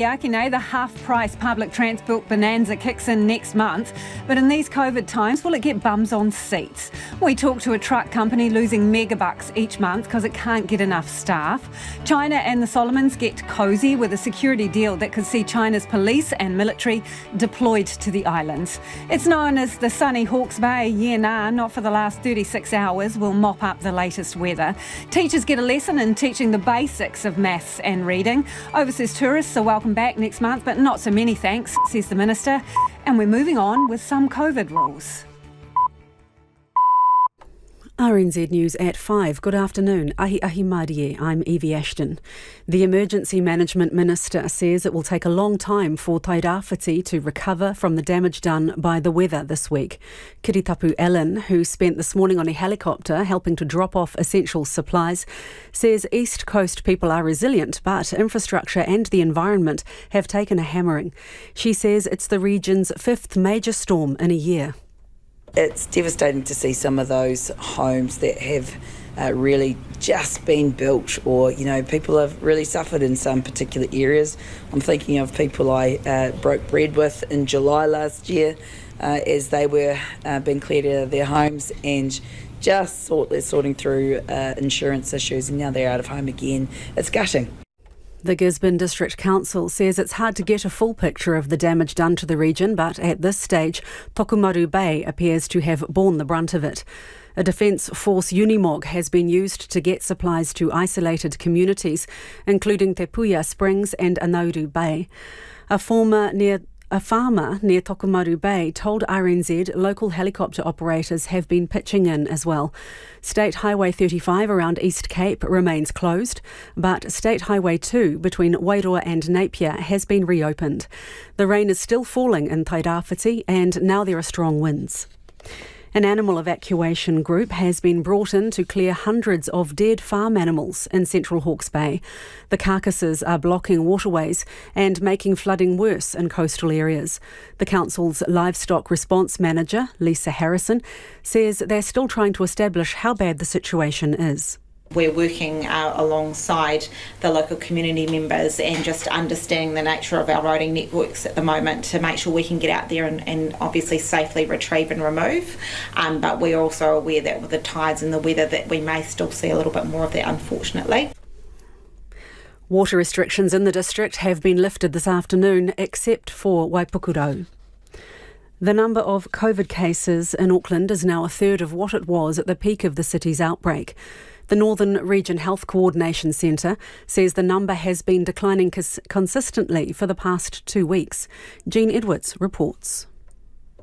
The half-price public transport bonanza kicks in next month, but in these COVID times, will it get bums on seats? We talked to a truck company losing megabucks each month because it can't get enough staff. China and the Solomons get cosy with a security deal that could see China's police and military deployed to the islands. It's known as the sunny Hawke's Bay. Not for the last 36 hours, will mop up the latest weather. Teachers get a lesson in teaching the basics of maths and reading. Overseas tourists are welcome back next month, but not so many thanks, says the Minister. And we're moving on with some COVID rules. RNZ News at 5. Good afternoon. Ahi Marie, I'm Evie Ashton. The Emergency Management Minister says it will take a long time for Tairāwhiti to recover from the damage done by the weather this week. Kiritapu Allen, who spent this morning on a helicopter helping to drop off essential supplies, says East Coast people are resilient, but infrastructure and the environment have taken a hammering. She says it's the region's fifth major storm in a year. It's devastating to see some of those homes that have really just been built, or, people have really suffered in some particular areas. I'm thinking of people I broke bread with in July last year as they were being cleared out of their homes and just sorting through insurance issues, and now they're out of home again. It's gutting. The Gisborne District Council says it's hard to get a full picture of the damage done to the region, but at this stage, Tokomaru Bay appears to have borne the brunt of it. A Defence Force Unimog has been used to get supplies to isolated communities, including Te Puia Springs and Anauru Bay. A farmer near Tokomaru Bay told RNZ local helicopter operators have been pitching in as well. State Highway 35 around East Cape remains closed, but State Highway 2 between Wairoa and Napier has been reopened. The rain is still falling in Tairāwhiti and now there are strong winds. An animal evacuation group has been brought in to clear hundreds of dead farm animals in central Hawke's Bay. The carcasses are blocking waterways and making flooding worse in coastal areas. The council's livestock response manager, Lisa Harrison, says they're still trying to establish how bad the situation is. We're working alongside the local community members and just understanding the nature of our roading networks at the moment to make sure we can get out there and obviously safely retrieve and remove. But we're also aware that with the tides and the weather that we may still see a little bit more of that, unfortunately. Water restrictions in the district have been lifted this afternoon, except for Waipukuro. The number of COVID cases in Auckland is now a third of what it was at the peak of the city's outbreak. The Northern Region Health Coordination Centre says the number has been declining consistently for the past 2 weeks. Jean Edwards reports.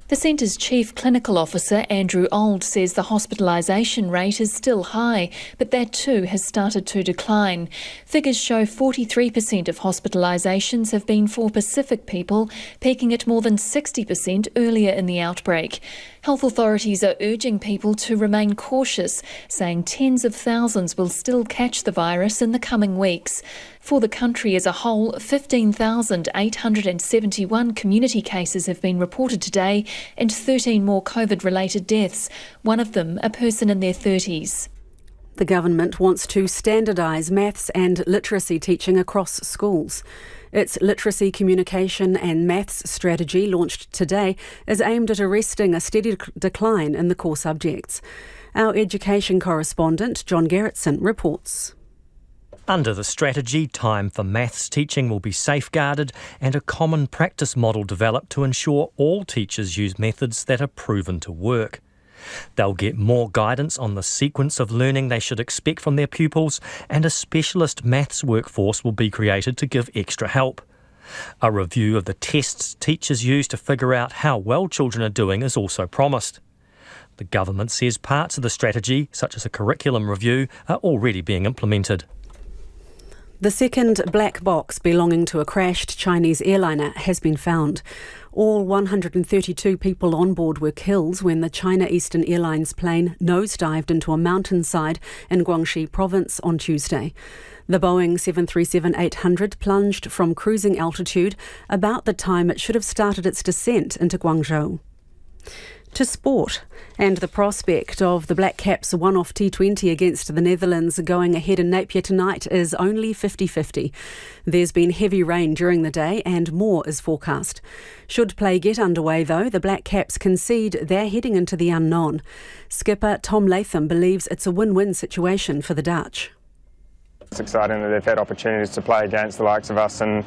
The centre's Chief Clinical Officer, Andrew Old, says the hospitalisation rate is still high, but that too has started to decline. Figures show 43% of hospitalisations have been for Pacific people, peaking at more than 60% earlier in the outbreak. Health authorities are urging people to remain cautious, saying tens of thousands will still catch the virus in the coming weeks. For the country as a whole, 15,871 community cases have been reported today and 13 more COVID-related deaths, one of them a person in their 30s. The government wants to standardise maths and literacy teaching across schools. Its literacy, communication and maths strategy, launched today, is aimed at arresting a steady decline in the core subjects. Our education correspondent, John Gerritsen, reports. Under the strategy, time for maths teaching will be safeguarded and a common practice model developed to ensure all teachers use methods that are proven to work. They'll get more guidance on the sequence of learning they should expect from their pupils, and a specialist maths workforce will be created to give extra help. A review of the tests teachers use to figure out how well children are doing is also promised. The government says parts of the strategy, such as a curriculum review, are already being implemented. The second black box belonging to a crashed Chinese airliner has been found. All 132 people on board were killed when the China Eastern Airlines plane nosedived into a mountainside in Guangxi province on Tuesday. The Boeing 737-800 plunged from cruising altitude about the time it should have started its descent into Guangzhou. To sport, and the prospect of the Black Caps' one-off T20 against the Netherlands going ahead in Napier tonight is only 50-50. There's been heavy rain during the day and more is forecast. Should play get underway though, the Black Caps concede they're heading into the unknown. Skipper Tom Latham believes it's a win-win situation for the Dutch. It's exciting that they've had opportunities to play against the likes of us and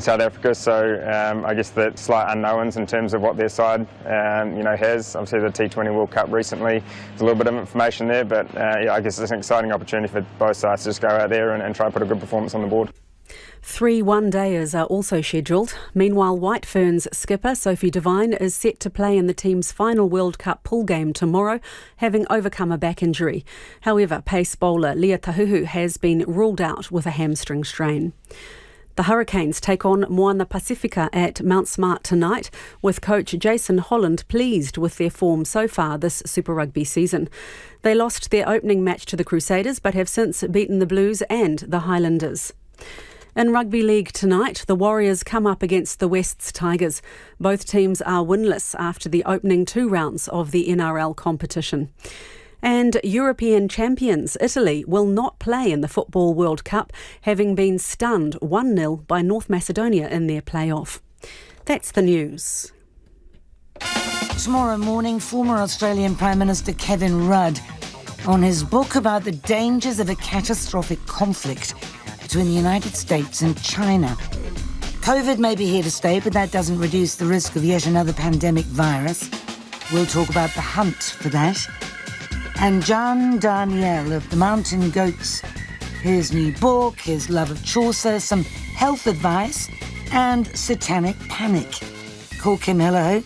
South Africa, so I guess the slight unknowns in terms of what their side has. Obviously the T20 World Cup recently, there's a little bit of information there, but I guess it's an exciting opportunity for both sides to just go out there and try to put a good performance on the board. 3 one-dayers are also scheduled. Meanwhile, White Ferns skipper Sophie Devine is set to play in the team's final World Cup pool game tomorrow, having overcome a back injury. However, pace bowler Leah Tahuhu has been ruled out with a hamstring strain. The Hurricanes take on Moana Pacifica at Mount Smart tonight, with coach Jason Holland pleased with their form so far this Super Rugby season. They lost their opening match to the Crusaders but have since beaten the Blues and the Highlanders. In Rugby League tonight, the Warriors come up against the West's Tigers. Both teams are winless after the opening 2 rounds of the NRL competition. And European champions Italy will not play in the Football World Cup, having been stunned 1-0 by North Macedonia in their play-off. That's the news. Tomorrow morning, former Australian Prime Minister Kevin Rudd on his book about the dangers of a catastrophic conflict between the United States and China. COVID may be here to stay, but that doesn't reduce the risk of yet another pandemic virus. We'll talk about the hunt for that. And John Daniel of the Mountain Goats, his new book, his love of Chaucer, some health advice, and satanic panic. Call Kim Hello.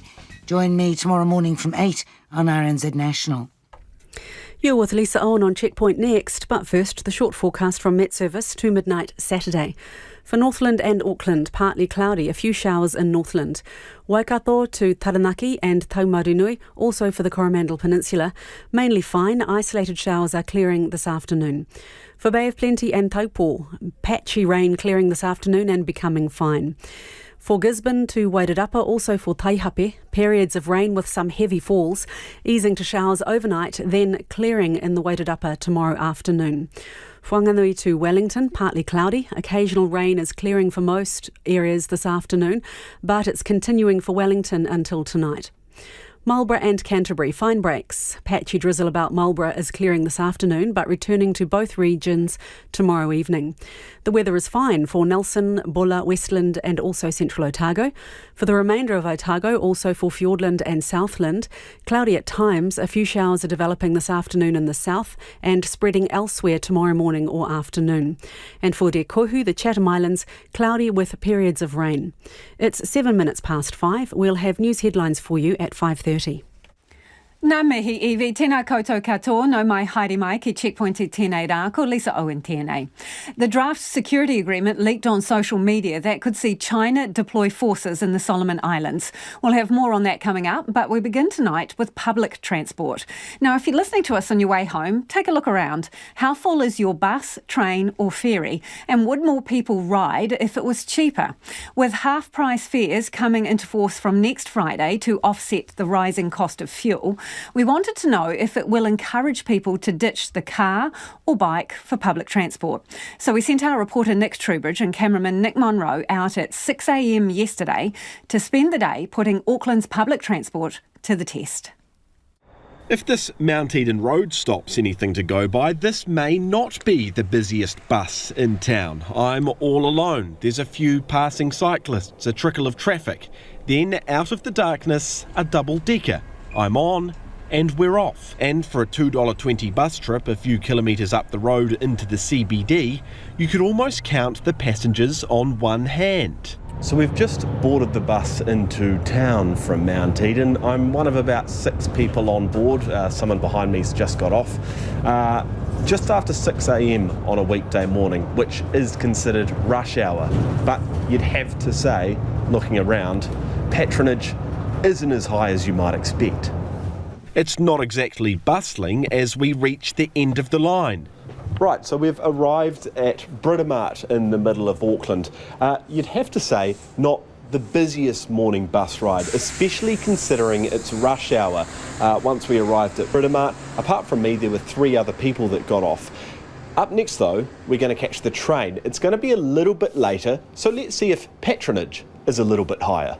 Join me tomorrow morning from 8 on RNZ National. You're with Lisa Owen on Checkpoint next, but first the short forecast from Met Service to midnight Saturday. For Northland and Auckland, partly cloudy, a few showers in Northland. Waikato to Taranaki and Taumarunui, also for the Coromandel Peninsula. Mainly fine, isolated showers are clearing this afternoon. For Bay of Plenty and Taupo, patchy rain clearing this afternoon and becoming fine. For Gisborne to Wairarapa, also for Taihape, periods of rain with some heavy falls, easing to showers overnight, then clearing in the Wairarapa tomorrow afternoon. Whanganui to Wellington, partly cloudy. Occasional rain is clearing for most areas this afternoon, but it's continuing for Wellington until tonight. Marlborough and Canterbury, fine breaks. Patchy drizzle about Marlborough is clearing this afternoon, but returning to both regions tomorrow evening. The weather is fine for Nelson, Bulla, Westland and also Central Otago. For the remainder of Otago, also for Fiordland and Southland, cloudy at times. A few showers are developing this afternoon in the south and spreading elsewhere tomorrow morning or afternoon. And for Te Kohu, the Chatham Islands, cloudy with periods of rain. It's 7 minutes past 5. We'll have news headlines for you at 5:30. Nā mihi iwi, tēnā koutou katoa, no mai haere mai ki Checkpoint e tēnei rā, ko Lisa Owen tēnei. The draft security agreement leaked on social media that could see China deploy forces in the Solomon Islands. We'll have more on that coming up, but we begin tonight with public transport. Now, if you're listening to us on your way home, take a look around. How full is your bus, train or ferry? And would more people ride if it was cheaper? With half-price fares coming into force from next Friday to offset the rising cost of fuel, we wanted to know if it will encourage people to ditch the car or bike for public transport. So we sent our reporter Nick Trubridge and cameraman Nick Monroe out at 6 a.m. yesterday to spend the day putting Auckland's public transport to the test. If this Mount Eden road stop's anything to go by, this may not be the busiest bus in town. I'm all alone. There's a few passing cyclists, a trickle of traffic. Then, out of the darkness, a double-decker. I'm on, and we're off. And for a $2.20 bus trip a few kilometres up the road into the CBD, you could almost count the passengers on one hand. So we've just boarded the bus into town from Mount Eden. I'm one of about 6 people on board. Someone behind me's just got off. Just after 6 a.m. on a weekday morning, which is considered rush hour. But you'd have to say, looking around, patronage isn't as high as you might expect. It's not exactly bustling as we reach the end of the line. Right, so we've arrived at Britomart in the middle of Auckland. You'd have to say not the busiest morning bus ride, especially considering it's rush hour. Once we arrived at Britomart, apart from me, there were 3 other people that got off. Up next, though, we're going to catch the train. It's going to be a little bit later, so let's see if patronage is a little bit higher.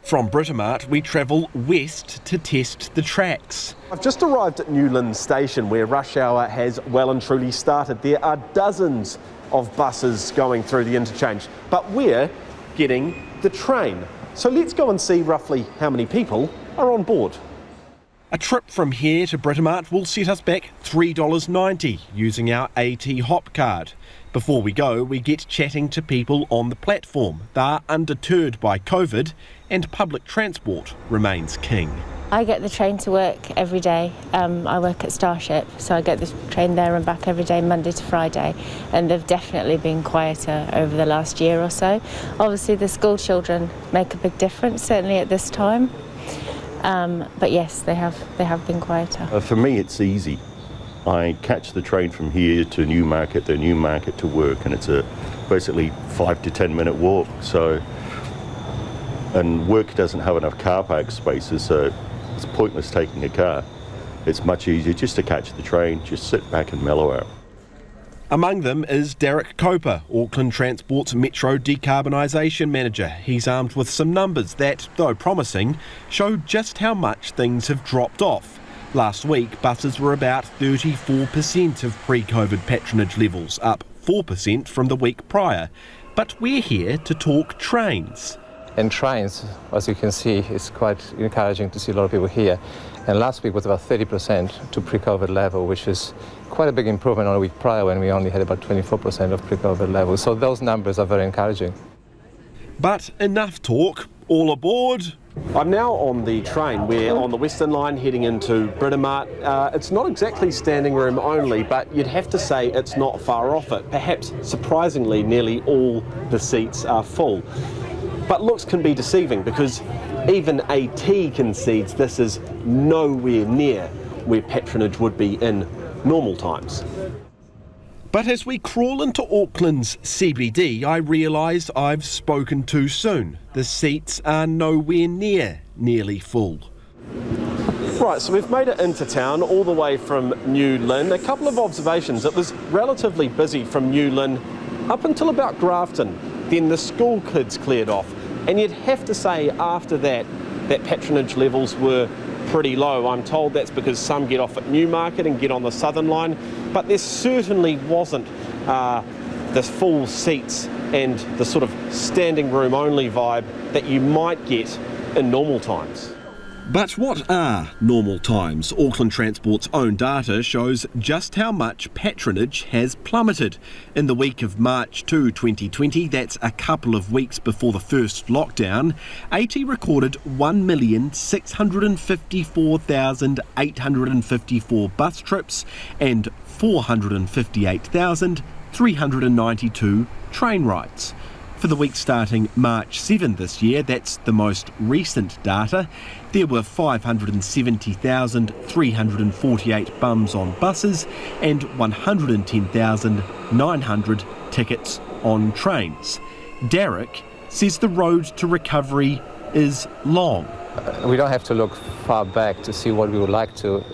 From Britomart, we travel west to test the tracks. I've just arrived at Newlands Station, where rush hour has well and truly started. There are dozens of buses going through the interchange, but we're getting the train. So let's go and see roughly how many people are on board. A trip from here to Britomart will set us back $3.90 using our AT Hop card. Before we go, we get chatting to people on the platform. They're undeterred by COVID and public transport remains king. I get the train to work every day. I work at Starship, so I get the train there and back every day, Monday to Friday, and they've definitely been quieter over the last year or so. Obviously, the school children make a big difference, certainly at this time. But yes, they have been quieter. For me, it's easy. I catch the train from here to Newmarket, then Newmarket to work, and it's a basically 5 to 10 minute walk. So, and work doesn't have enough car park spaces, so it's pointless taking a car. It's much easier just to catch the train, just sit back and mellow out. Among them is Derek Coper, Auckland Transport's Metro Decarbonisation Manager. He's armed with some numbers that, though promising, show just how much things have dropped off. Last week, buses were about 34% of pre-COVID patronage levels, up 4% from the week prior. But we're here to talk trains. And trains, as you can see, it's quite encouraging to see a lot of people here. And last week was about 30% to pre-COVID level, which is quite a big improvement on a week prior when we only had about 24% of pre-COVID levels. So those numbers are very encouraging. But enough talk, all aboard. I'm now on the train. We're on the Western Line heading into Britomart. It's not exactly standing room only, but you'd have to say it's not far off it. Perhaps surprisingly, nearly all the seats are full. But looks can be deceiving because even AT concedes this is nowhere near where patronage would be in normal times. But as we crawl into Auckland's CBD, I realise I've spoken too soon. The seats are nowhere near nearly full. Right, so we've made it into town all the way from New Lynn. A couple of observations. It was relatively busy from New Lynn up until about Grafton. Then the school kids cleared off. And you'd have to say after that patronage levels were pretty low. I'm told that's because some get off at Newmarket and get on the Southern Line, but there certainly wasn't the full seats and the sort of standing room only vibe that you might get in normal times. But what are normal times? Auckland Transport's own data shows just how much patronage has plummeted. In the week of March 2, 2020, that's a couple of weeks before the first lockdown, AT recorded 1,654,854 bus trips and 458,392 train rides. For the week starting March 7 this year, that's the most recent data, there were 570,348 bums on buses and 110,900 tickets on trains. Derek says the road to recovery is long. We don't have to look far back to see what we would like to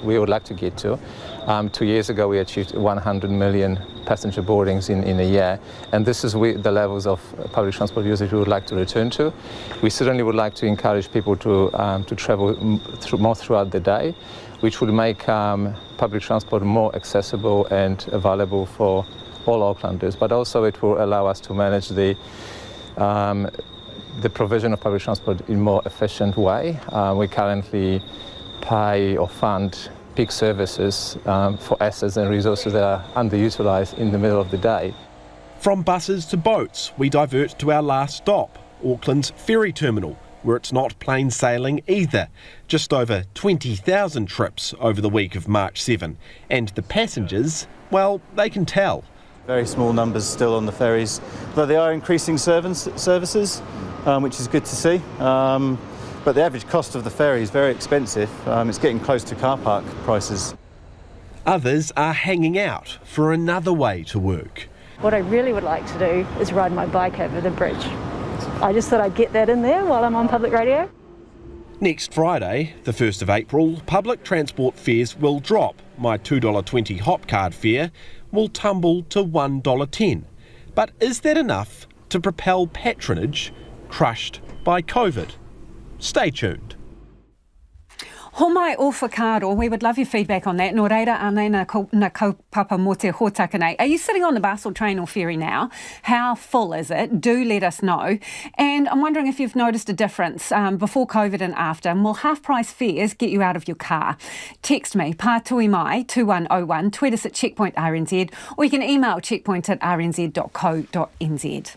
get to. 2 years ago, we achieved 100 million passenger boardings in a year, and this is the levels of public transport usage we would like to return to. We certainly would like to encourage people to travel more throughout the day, which would make public transport more accessible and available for all Aucklanders, but also it will allow us to manage the provision of public transport in a more efficient way. We currently pay or fund peak services for assets and resources that are underutilised in the middle of the day. From buses to boats, we divert to our last stop, Auckland's ferry terminal, where it's not plain sailing either. Just over 20,000 trips over the week of March 7. And the passengers, well, they can tell. Very small numbers still on the ferries, though they are increasing services, which is good to see. But the average cost of the ferry is very expensive. It's getting close to car park prices. Others are hanging out for another way to work. What I really would like to do is ride my bike over the bridge. I just thought I'd get that in there while I'm on public radio. Next Friday, the 1st of April, public transport fares will drop. My $2.20 Hop card fare will tumble to $1.10. But is that enough to propel patronage crushed by COVID? Stay tuned. Homai o whakaaro, we would love your feedback on that. Nō reira, anei na kaupapa mo te hōtaka nei. Are you sitting on the bus or train or ferry now? How full is it? Do let us know. And I'm wondering if you've noticed a difference before COVID and after. And will half-price fares get you out of your car? Text me, pātui mai, 2101, tweet us at Checkpoint RNZ, or you can email checkpoint@rnz.co.nz.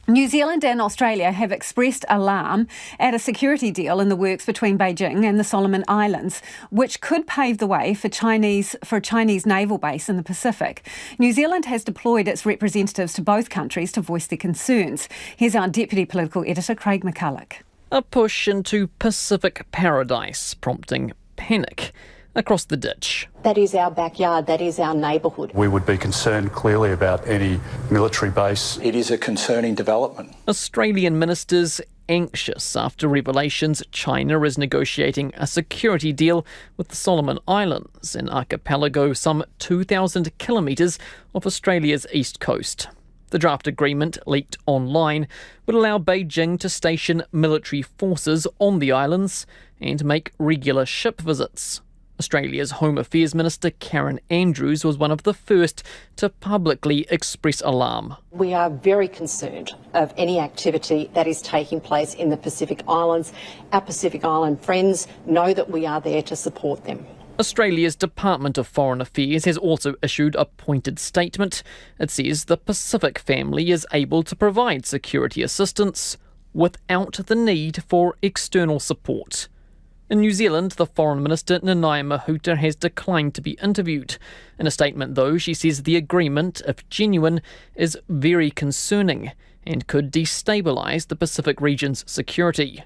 New Zealand and Australia have expressed alarm at a security deal in the works between Beijing and the Solomon Islands, which could pave the way for a Chinese naval base in the Pacific. New Zealand has deployed its representatives to both countries to voice their concerns. Here's our Deputy Political Editor, Craig McCulloch. A push into Pacific paradise, prompting panic across the ditch. That is our backyard, that is our neighbourhood. We would be concerned clearly about any military base. It is a concerning development. Australian ministers anxious after revelations China is negotiating a security deal with the Solomon Islands, an archipelago some 2,000 kilometres off Australia's east coast. The draft agreement, leaked online, would allow Beijing to station military forces on the islands and make regular ship visits. Australia's Home Affairs Minister Karen Andrews was one of the first to publicly express alarm. We are very concerned of any activity that is taking place in the Pacific Islands. Our Pacific Island friends know that we are there to support them. Australia's Department of Foreign Affairs has also issued a pointed statement. It says the Pacific family is able to provide security assistance without the need for external support. In New Zealand, the Foreign Minister Nanaia Mahuta has declined to be interviewed. In a statement, though, she says the agreement, if genuine, is very concerning and could destabilise the Pacific region's security.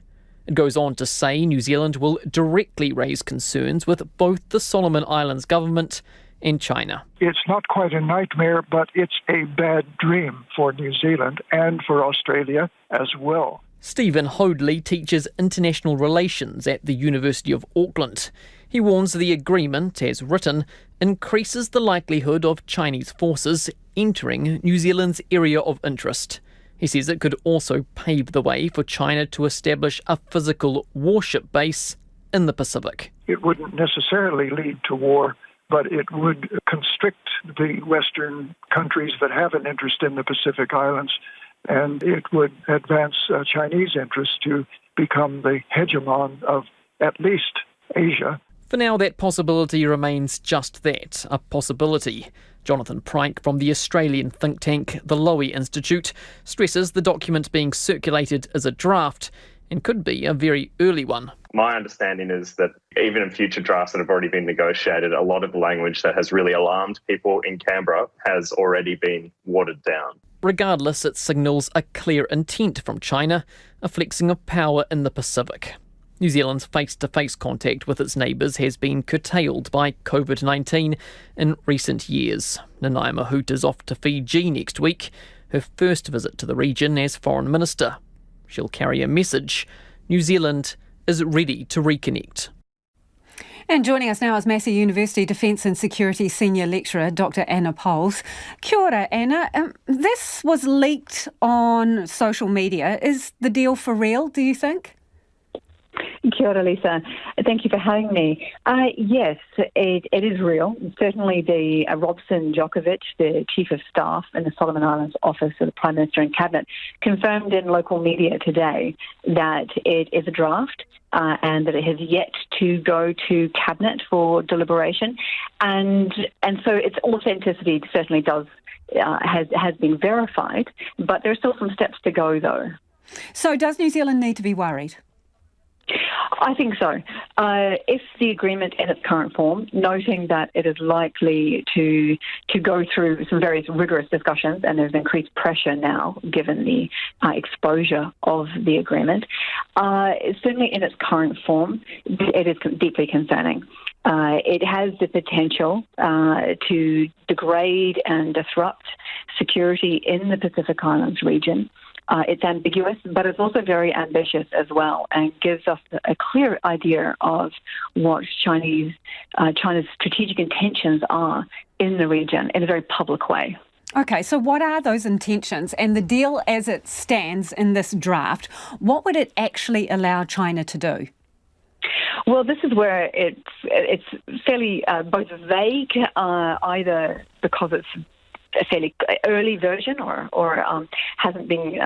It goes on to say New Zealand will directly raise concerns with both the Solomon Islands government and China. It's not quite a nightmare, but it's a bad dream for New Zealand and for Australia as well. Stephen Hoadley teaches international relations at the University of Auckland. He warns the agreement, as written, increases the likelihood of Chinese forces entering New Zealand's area of interest. He says it could also pave the way for China to establish a physical warship base in the Pacific. It wouldn't necessarily lead to war, but it would constrict the Western countries that have an interest in the Pacific Islands, and it would advance Chinese interests to become the hegemon of at least Asia. For now, that possibility remains just that, a possibility. Jonathan Pryke from the Australian think tank the Lowy Institute stresses the document being circulated as a draft and could be a very early one. My understanding is that even in future drafts that have already been negotiated, a lot of the language that has really alarmed people in Canberra has already been watered down. Regardless, it signals a clear intent from China, a flexing of power in the Pacific. New Zealand's face-to-face contact with its neighbours has been curtailed by COVID-19 in recent years. Nanaia Mahuta's off to Fiji next week, her first visit to the region as Foreign Minister. She'll carry a message: New Zealand is ready to reconnect. And joining us now is Massey University Defence and Security Senior Lecturer, Dr Anna Poles. Kia ora, Anna. This was leaked on social media. Is the deal for real, do you think? Kia ora, Lisa. Thank you for having me. Yes, it is real. Certainly the Robson Djokovic, the Chief of Staff in the Solomon Islands Office of the Prime Minister and Cabinet, confirmed in local media today that it is a draft and that it has yet to go to Cabinet for deliberation. And so its authenticity certainly has been verified, but there are still some steps to go, though. So does New Zealand need to be worried? I think so. If the agreement in its current form, noting that it is likely to go through some very rigorous discussions, and there's increased pressure now given the exposure of the agreement, certainly in its current form, it is deeply concerning. It has the potential to degrade and disrupt security in the Pacific Islands region. It's ambiguous, but it's also very ambitious as well, and gives us a clear idea of what China's strategic intentions are in the region in a very public way. Okay, so what are those intentions? And the deal as it stands in this draft, what would it actually allow China to do? Well, this is where it's fairly both vague, either because it's a fairly early version or hasn't been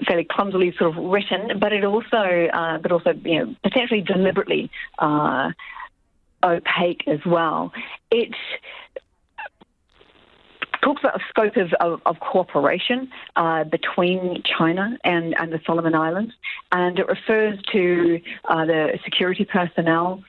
fairly clumsily sort of written, but also potentially deliberately opaque as well. It talks about a scope of cooperation between China and the Solomon Islands, and it refers to the security personnel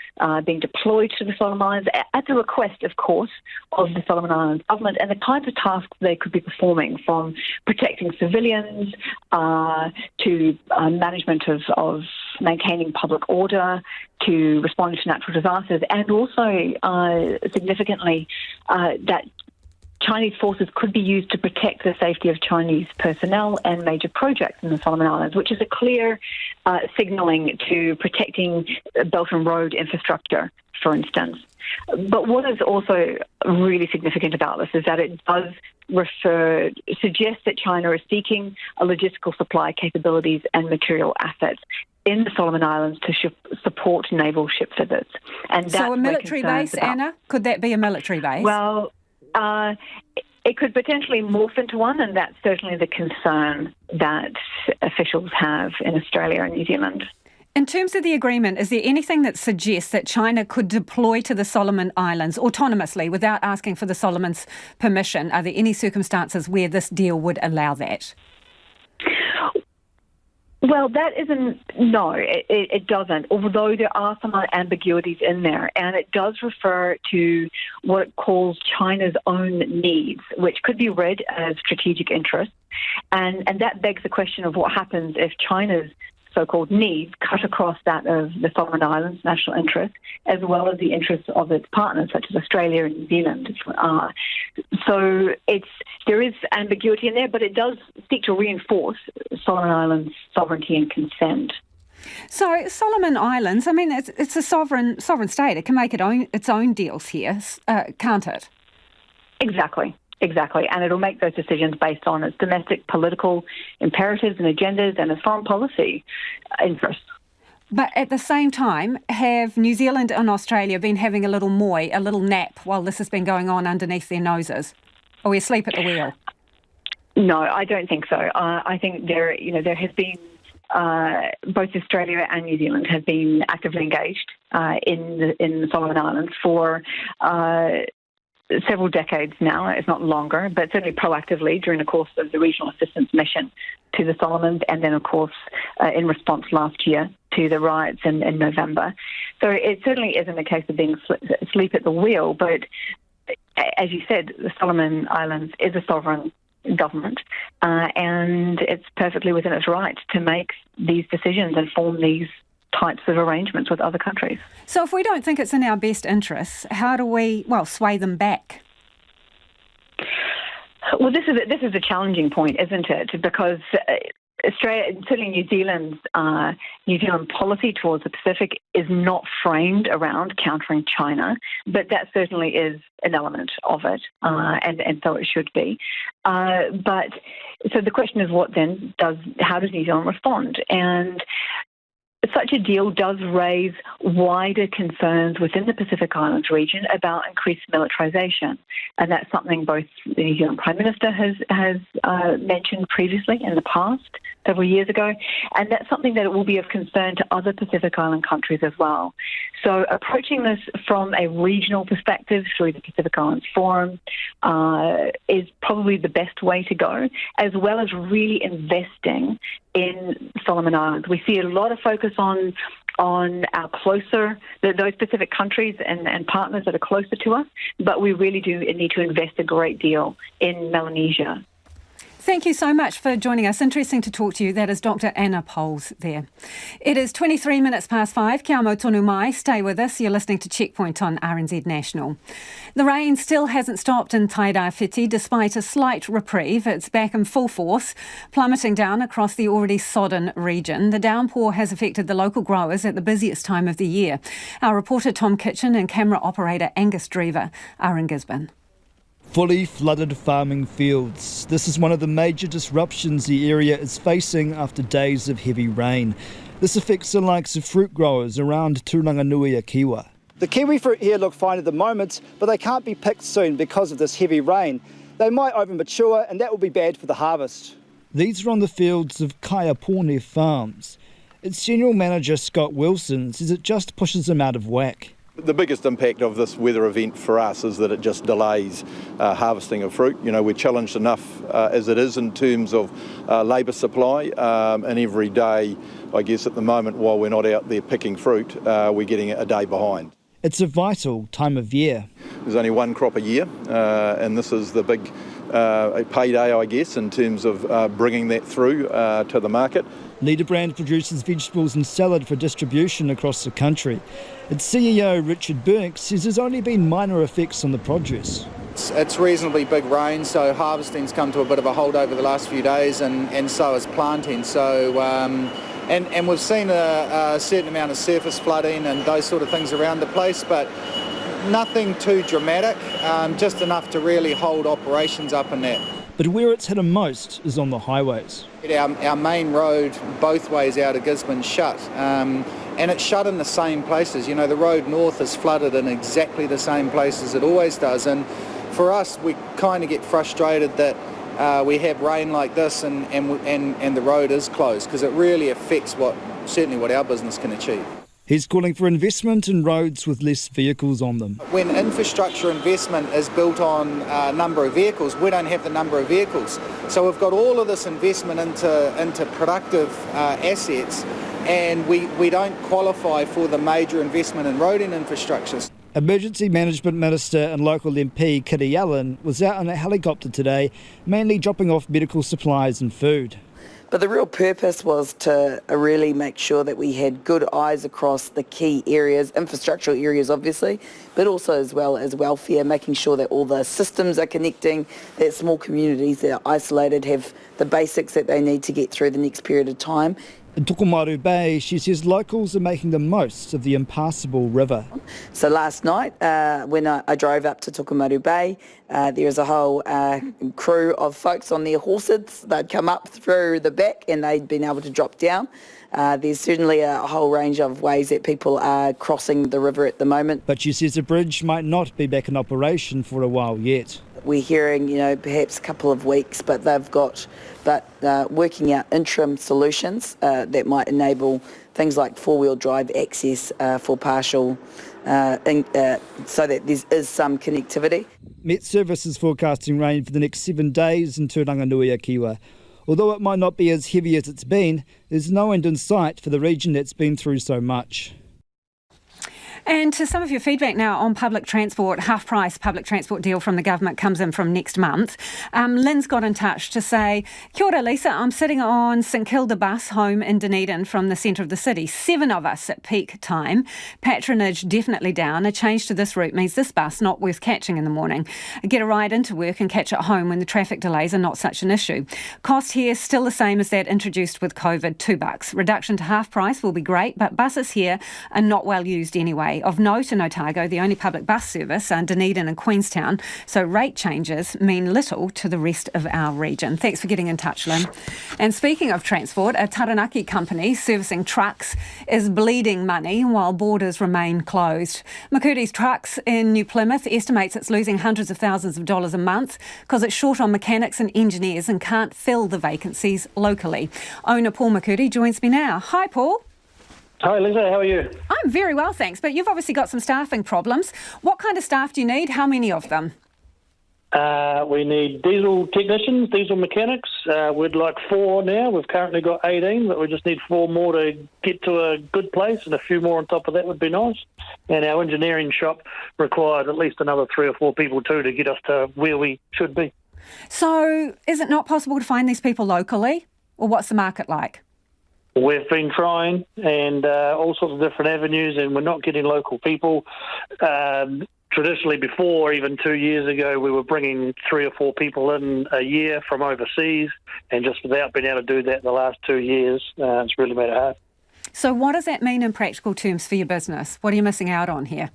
being deployed to the Solomon Islands at the request, of course, of the Solomon Islands government, and the kinds of tasks they could be performing, from protecting civilians to management of maintaining public order, to responding to natural disasters, and also significantly that Chinese forces could be used to protect the safety of Chinese personnel and major projects in the Solomon Islands, which is a clear signalling to protecting Belt and Road infrastructure, for instance. But what is also really significant about this is that it does suggest that China is seeking a logistical supply capabilities and material assets in the Solomon Islands to support naval ship visits. And that's so a military base, Anna? Could that be a military base? Well, it could potentially morph into one, and that's certainly the concern that officials have in Australia and New Zealand. In terms of the agreement, is there anything that suggests that China could deploy to the Solomon Islands autonomously without asking for the Solomons' permission? Are there any circumstances where this deal would allow that? Well, it doesn't, although there are some ambiguities in there, and it does refer to what it calls China's own needs, which could be read as strategic interests, and that begs the question of what happens if China's so-called needs cut across that of the Solomon Islands' national interest, as well as the interests of its partners, such as Australia and New Zealand. So there is ambiguity in there, but it does seek to reinforce Solomon Islands' sovereignty and consent. So Solomon Islands, I mean, it's a sovereign state. It can make its own deals here, can't it? Exactly, and it'll make those decisions based on its domestic political imperatives and agendas and its foreign policy interests. But at the same time, have New Zealand and Australia been having a little nap while this has been going on underneath their noses? Are we asleep at the wheel? No, I don't think so. I think there has been both Australia and New Zealand have been actively engaged in the Solomon Islands for several decades now, if not longer, but certainly proactively during the course of the regional assistance mission to the Solomons, and then, of course, in response last year to the riots in November. So it certainly isn't a case of being asleep at the wheel, but as you said, the Solomon Islands is a sovereign government, and it's perfectly within its right to make these decisions and form these types of arrangements with other countries. So if we don't think it's in our best interests, how do we, sway them back? Well, this is a challenging point, isn't it? Because Australia, certainly New Zealand policy towards the Pacific is not framed around countering China, but that certainly is an element of it, and so it should be. But so the question is, how does New Zealand respond? And such a deal does raise wider concerns within the Pacific Islands region about increased militarisation. And that's something both the New Zealand Prime Minister has mentioned previously in the past, several years ago, and that's something that will be of concern to other Pacific Island countries as well. So approaching this from a regional perspective through the Pacific Islands Forum is probably the best way to go, as well as really investing in Solomon Islands. We see a lot of focus on our those Pacific countries and partners that are closer to us, but we really do need to invest a great deal in Melanesia. Thank you so much for joining us. Interesting to talk to you. That is Dr. Anna Poles there. It is 23 minutes past 5. Kia mau tonu mai. Stay with us. You're listening to Checkpoint on RNZ National. The rain still hasn't stopped in Tairāwhiti despite a slight reprieve. It's back in full force, plummeting down across the already sodden region. The downpour has affected the local growers at the busiest time of the year. Our reporter Tom Kitchen and camera operator Angus Drever are in Gisborne. Fully flooded farming fields. This is one of the major disruptions the area is facing after days of heavy rain. This affects the likes of fruit growers around Tūranganui-a-Kiwa. The kiwi fruit here look fine at the moment, but they can't be picked soon because of this heavy rain. They might over mature and that will be bad for the harvest. These are on the fields of Kaiapone Farms. Its general manager Scott Wilson says it just pushes them out of whack. The biggest impact of this weather event for us is that it just delays harvesting of fruit. You know, we're challenged enough as it is in terms of labour supply, and every day, I guess at the moment, while we're not out there picking fruit, we're getting a day behind. It's a vital time of year. There's only one crop a year, and this is the big payday, I guess, in terms of bringing that through to the market. Leader Brand produces vegetables and salad for distribution across the country. Its CEO Richard Burke says there's only been minor effects on the produce. It's reasonably big rain, so harvesting's come to a bit of a hold over the last few days, and so is planting. So and we've seen a certain amount of surface flooding and those sort of things around the place, but nothing too dramatic, just enough to really hold operations up in that. But where it's hit them most is on the highways. Our main road both ways out of Gisborne shut, and it's shut in the same places. You know, the road north is flooded in exactly the same places it always does, and for us we kind of get frustrated that we have rain like this and the road is closed, because it really affects what our business can achieve. He's calling for investment in roads with less vehicles on them. When infrastructure investment is built on a number of vehicles, we don't have the number of vehicles. So we've got all of this investment into productive assets, and we don't qualify for the major investment in road and infrastructure. Emergency Management Minister and local MP Kitty Allen was out on a helicopter today, mainly dropping off medical supplies and food. But the real purpose was to really make sure that we had good eyes across the key areas, infrastructural areas obviously, but also as well as welfare, making sure that all the systems are connecting, that small communities that are isolated have the basics that they need to get through the next period of time. In Tokomaru Bay, she says locals are making the most of the impassable river. So last night, when I drove up to Tokomaru Bay, there was a whole crew of folks on their horses. They'd come up through the back and they'd been able to drop down. There's certainly a whole range of ways that people are crossing the river at the moment. But she says the bridge might not be back in operation for a while yet. We're hearing, perhaps a couple of weeks, but working out interim solutions that might enable things like four-wheel drive access for partial, so that there is some connectivity. Met Service is forecasting rain for the next 7 days in Tūranganui-a-Kiwa. Although it might not be as heavy as it's been, there's no end in sight for the region that's been through so much. And to some of your feedback now on public transport, half-price public transport deal from the government comes in from next month. Lynn's got in touch to say, Kia ora, Lisa, I'm sitting on St Kilda bus home in Dunedin from the centre of the city. 7 of us at peak time. Patronage definitely down. A change to this route means this bus not worth catching in the morning. Get a ride into work and catch it home when the traffic delays are not such an issue. Cost here still the same as that introduced with COVID, $2. Reduction to half price will be great, but buses here are not well used anyway. Of note in Otago, the only public bus service are Dunedin and Queenstown, so rate changes mean little to the rest of our region. Thanks for getting in touch, Lynn. And speaking of transport, a Taranaki company servicing trucks is bleeding money while borders remain closed. Makuri's Trucks in New Plymouth estimates it's losing hundreds of thousands of dollars a month because it's short on mechanics and engineers and can't fill the vacancies locally. Owner Paul Makuri joins me now. Hi, Paul. Hi, Lisa. How are you? I'm very well, thanks. But you've obviously got some staffing problems. What kind of staff do you need? How many of them? We need diesel technicians, diesel mechanics. We'd like 4 now. We've currently got 18, but we just need 4 more to get to a good place, and a few more on top of that would be nice. And our engineering shop required at least another 3 or 4 people too to get us to where we should be. So is it not possible to find these people locally, or what's the market like? We've been trying and all sorts of different avenues, and we're not getting local people. Traditionally, before, even 2 years ago, we were bringing 3 or 4 people in a year from overseas, and just without being able to do that in the last 2 years, it's really made it hard. So what does that mean in practical terms for your business? What are you missing out on here?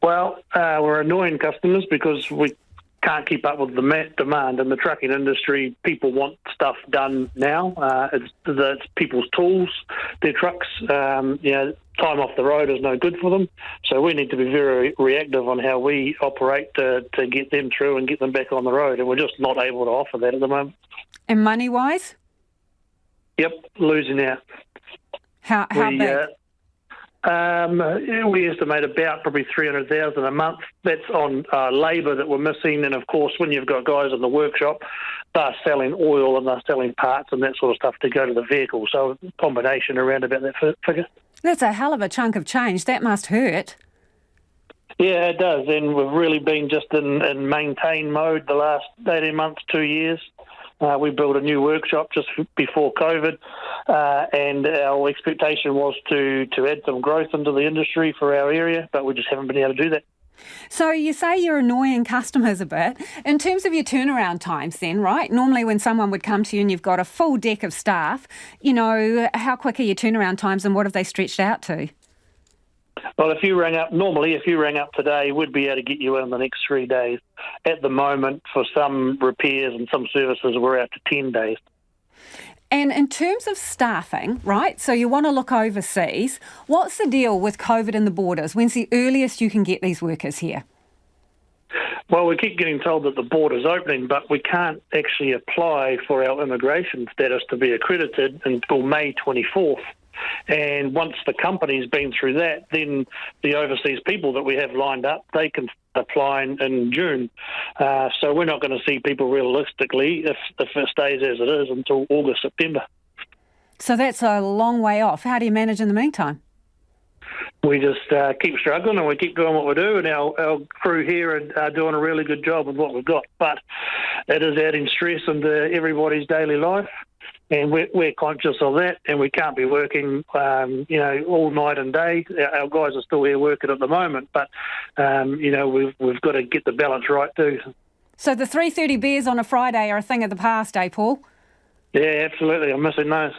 Well, we're annoying customers because we can't keep up with the demand. In the trucking industry, people want stuff done now. It's people's tools, their trucks. Time off the road is no good for them. So we need to be very reactive on how we operate to get them through and get them back on the road. And we're just not able to offer that at the moment. And money-wise? Yep, losing out. How big? We estimate about probably 300,000 a month. That's on labour that we're missing, and of course, when you've got guys in the workshop, they're selling oil and they're selling parts and that sort of stuff to go to the vehicle. So a combination around about that figure. That's a hell of a chunk of change. That must hurt. Yeah, it does, and we've really been just in maintain mode the last 18 months, 2 years. We built a new workshop just before COVID, and our expectation was to add some growth into the industry for our area, but we just haven't been able to do that. So you say you're annoying customers a bit. In terms of your turnaround times then, right? Normally when someone would come to you and you've got a full deck of staff, how quick are your turnaround times and what have they stretched out to? Well, if you rang up today, we'd be able to get you in the next 3 days. At the moment, for some repairs and some services, we're out to 10 days. And in terms of staffing, right, so you want to look overseas, what's the deal with COVID and the borders? When's the earliest you can get these workers here? Well, we keep getting told that the border's opening, but we can't actually apply for our immigration status to be accredited until May 24th. And once the company's been through that, then the overseas people that we have lined up, they can apply in June. So we're not going to see people realistically, if it stays as it is, until August, September. So that's a long way off. How do you manage in the meantime? We just keep struggling and we keep doing what we do, and our crew here are doing a really good job with what we've got. But it is adding stress into everybody's daily life. And we're conscious of that, and we can't be working, all night and day. Our guys are still here working at the moment, but, we've got to get the balance right too. So the 3:30 beers on a Friday are a thing of the past, eh, Paul? Yeah, absolutely. I'm missing those.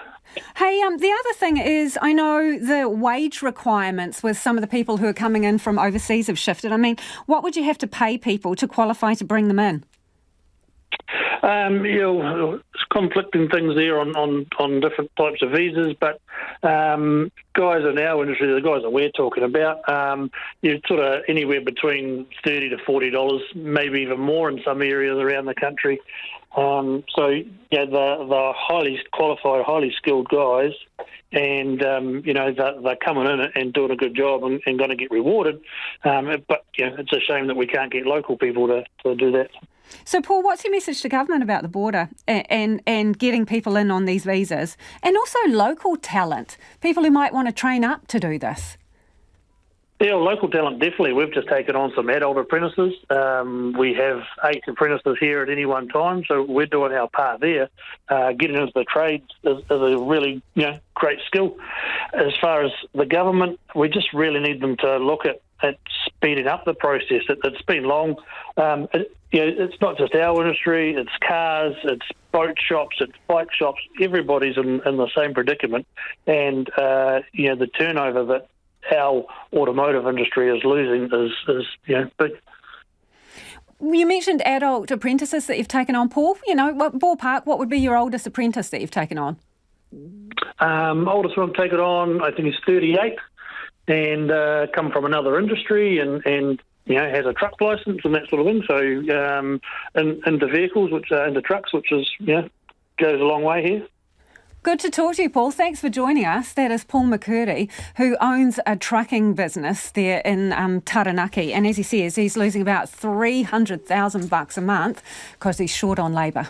Hey, the other thing is, I know the wage requirements with some of the people who are coming in from overseas have shifted. I mean, what would you have to pay people to qualify to bring them in? It's conflicting things there on different types of visas, but guys in our industry, the guys that we're talking about, you're sort of anywhere between $30 to $40, maybe even more in some areas around the country. The highly qualified, highly skilled guys, and they're coming in and doing a good job and going to get rewarded. But it's a shame that we can't get local people to do that. So, Paul, what's your message to government about the border and getting people in on these visas, and also local talent, people who might want to train up to do this? Yeah, local talent, definitely. We've just taken on some adult apprentices. We have 8 apprentices here at any one time, so we're doing our part there. Getting into the trades is a really great skill. As far as the government, we just really need them to look at speeding up the process. It's been long. It's not just our industry, it's cars, it's boat shops, it's bike shops. Everybody's in the same predicament. And, the turnover that our automotive industry is losing is big. You mentioned adult apprentices that you've taken on, Paul. Ballpark, what would be your oldest apprentice that you've taken on? Oldest one I've taken on, I think, is 38. And come from another industry and has a truck license and that sort of thing. So into vehicles, into trucks, which is goes a long way here. Good to talk to you, Paul. Thanks for joining us. That is Paul McCurdy, who owns a trucking business there in Taranaki. And as he says, he's losing about $300,000 a month because he's short on labour.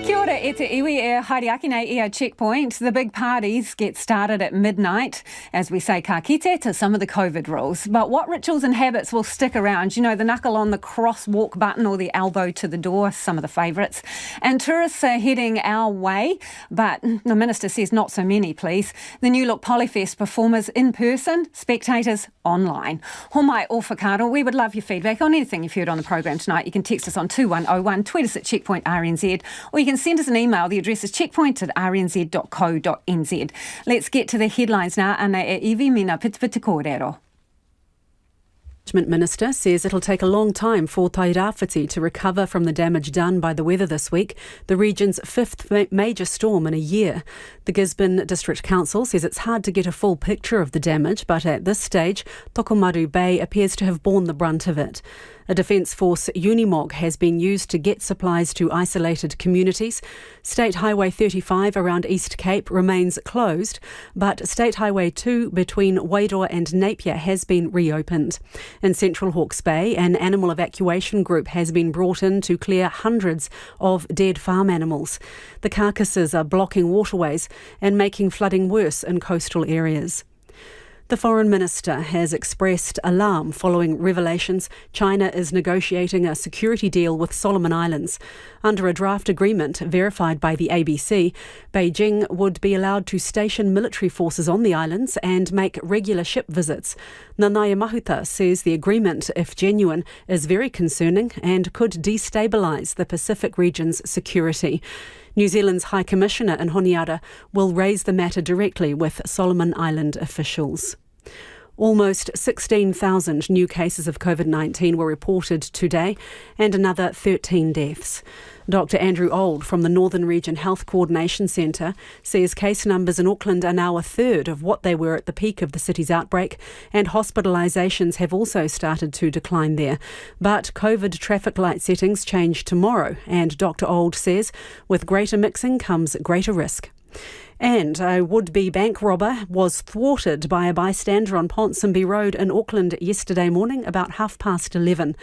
Kia ora, e te te iwi e haere nei i a checkpoint. The big parties get started at midnight as we say ka kite to some of the COVID rules. But what rituals and habits will stick around? You know, the knuckle on the crosswalk button or the elbow to the door, some of the favourites. And tourists are heading our way, but the Minister says not so many, please. The new look Polyfest performers in person, spectators online. Homai o whakaaro, we would love your feedback on anything you've heard on the programme tonight. You can text us on 2101, tweet us at Checkpoint RNZ, or you can send us an email. The address is checkpoint@rnz.co.nz. Let's get to the headlines now. Ana e iwi mina pitipiti kōrero. Minister says it'll take a long time for Tairāwhiti to recover from the damage done by the weather this week, the region's fifth major storm in a year. The Gisborne District Council says it's hard to get a full picture of the damage, but at this stage, Tokomaru Bay appears to have borne the brunt of it. A Defence Force Unimog has been used to get supplies to isolated communities. State Highway 35 around East Cape remains closed, but State Highway 2 between Wairoa and Napier has been reopened. In Central Hawke's Bay, an animal evacuation group has been brought in to clear hundreds of dead farm animals. The carcasses are blocking waterways and making flooding worse in coastal areas. The Foreign Minister has expressed alarm following revelations China is negotiating a security deal with Solomon Islands. Under a draft agreement verified by the ABC, Beijing would be allowed to station military forces on the islands and make regular ship visits. Nanaia Mahuta says the agreement, if genuine, is very concerning and could destabilise the Pacific region's security. New Zealand's High Commissioner in Honiara will raise the matter directly with Solomon Island officials. Almost 16,000 new cases of COVID-19 were reported today and another 13 deaths. Dr Andrew Old from the Northern Region Health Coordination Centre says case numbers in Auckland are now a third of what they were at the peak of the city's outbreak, and hospitalisations have also started to decline there. But COVID traffic light settings change tomorrow, and Dr Old says with greater mixing comes greater risk. And a would-be bank robber was thwarted by a bystander on Ponsonby Road in Auckland yesterday morning about 11:30.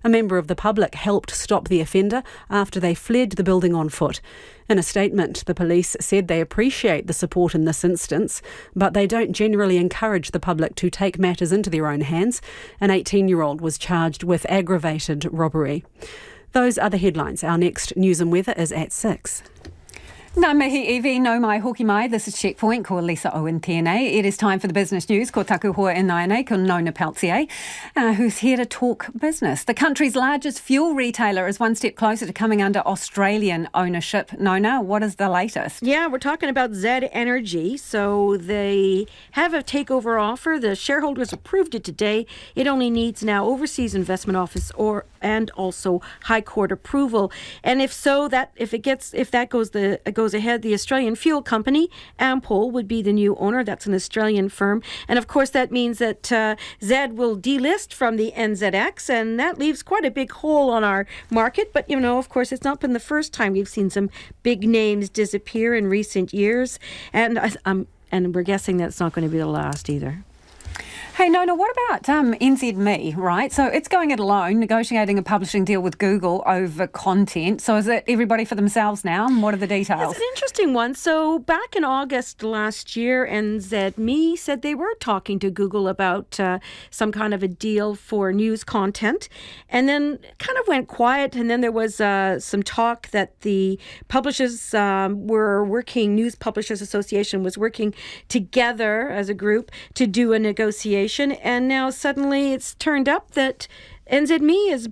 A member of the public helped stop the offender after they fled the building on foot. In a statement, the police said they appreciate the support in this instance, but they don't generally encourage the public to take matters into their own hands. An 18-year-old was charged with aggravated robbery. Those are the headlines. Our next news and weather is at 6. Nā mihi iwi, no mai hoki mai. This is Checkpoint, ko Lisa Owen tēnei. It is time for the business news. Ko taku hoa e nāianei, ko Nona Peltier, who's here to talk business. The country's largest fuel retailer is one step closer to coming under Australian ownership. Nona, what is the latest? Yeah, we're talking about Z Energy. So they have a takeover offer. The shareholders approved it today. It only needs now Overseas Investment Office and also High Court approval. And if so, if that goes ahead, the Australian fuel company, Ampol, would be the new owner. That's an Australian firm. And of course, that means that Z will delist from the NZX, and that leaves quite a big hole on our market. But, of course, it's not been the first time we've seen some big names disappear in recent years. And we're guessing that it's not going to be the last either. Hey, Nona, what about NZME, right? So it's going it alone, negotiating a publishing deal with Google over content. So is it everybody for themselves now? And what are the details? It's an interesting one. So back in August last year, NZME said they were talking to Google about some kind of a deal for news content. And then kind of went quiet. And then there was some talk that the publishers News Publishers Association was working together as a group to do a negotiation. And now suddenly it's turned up that NZME has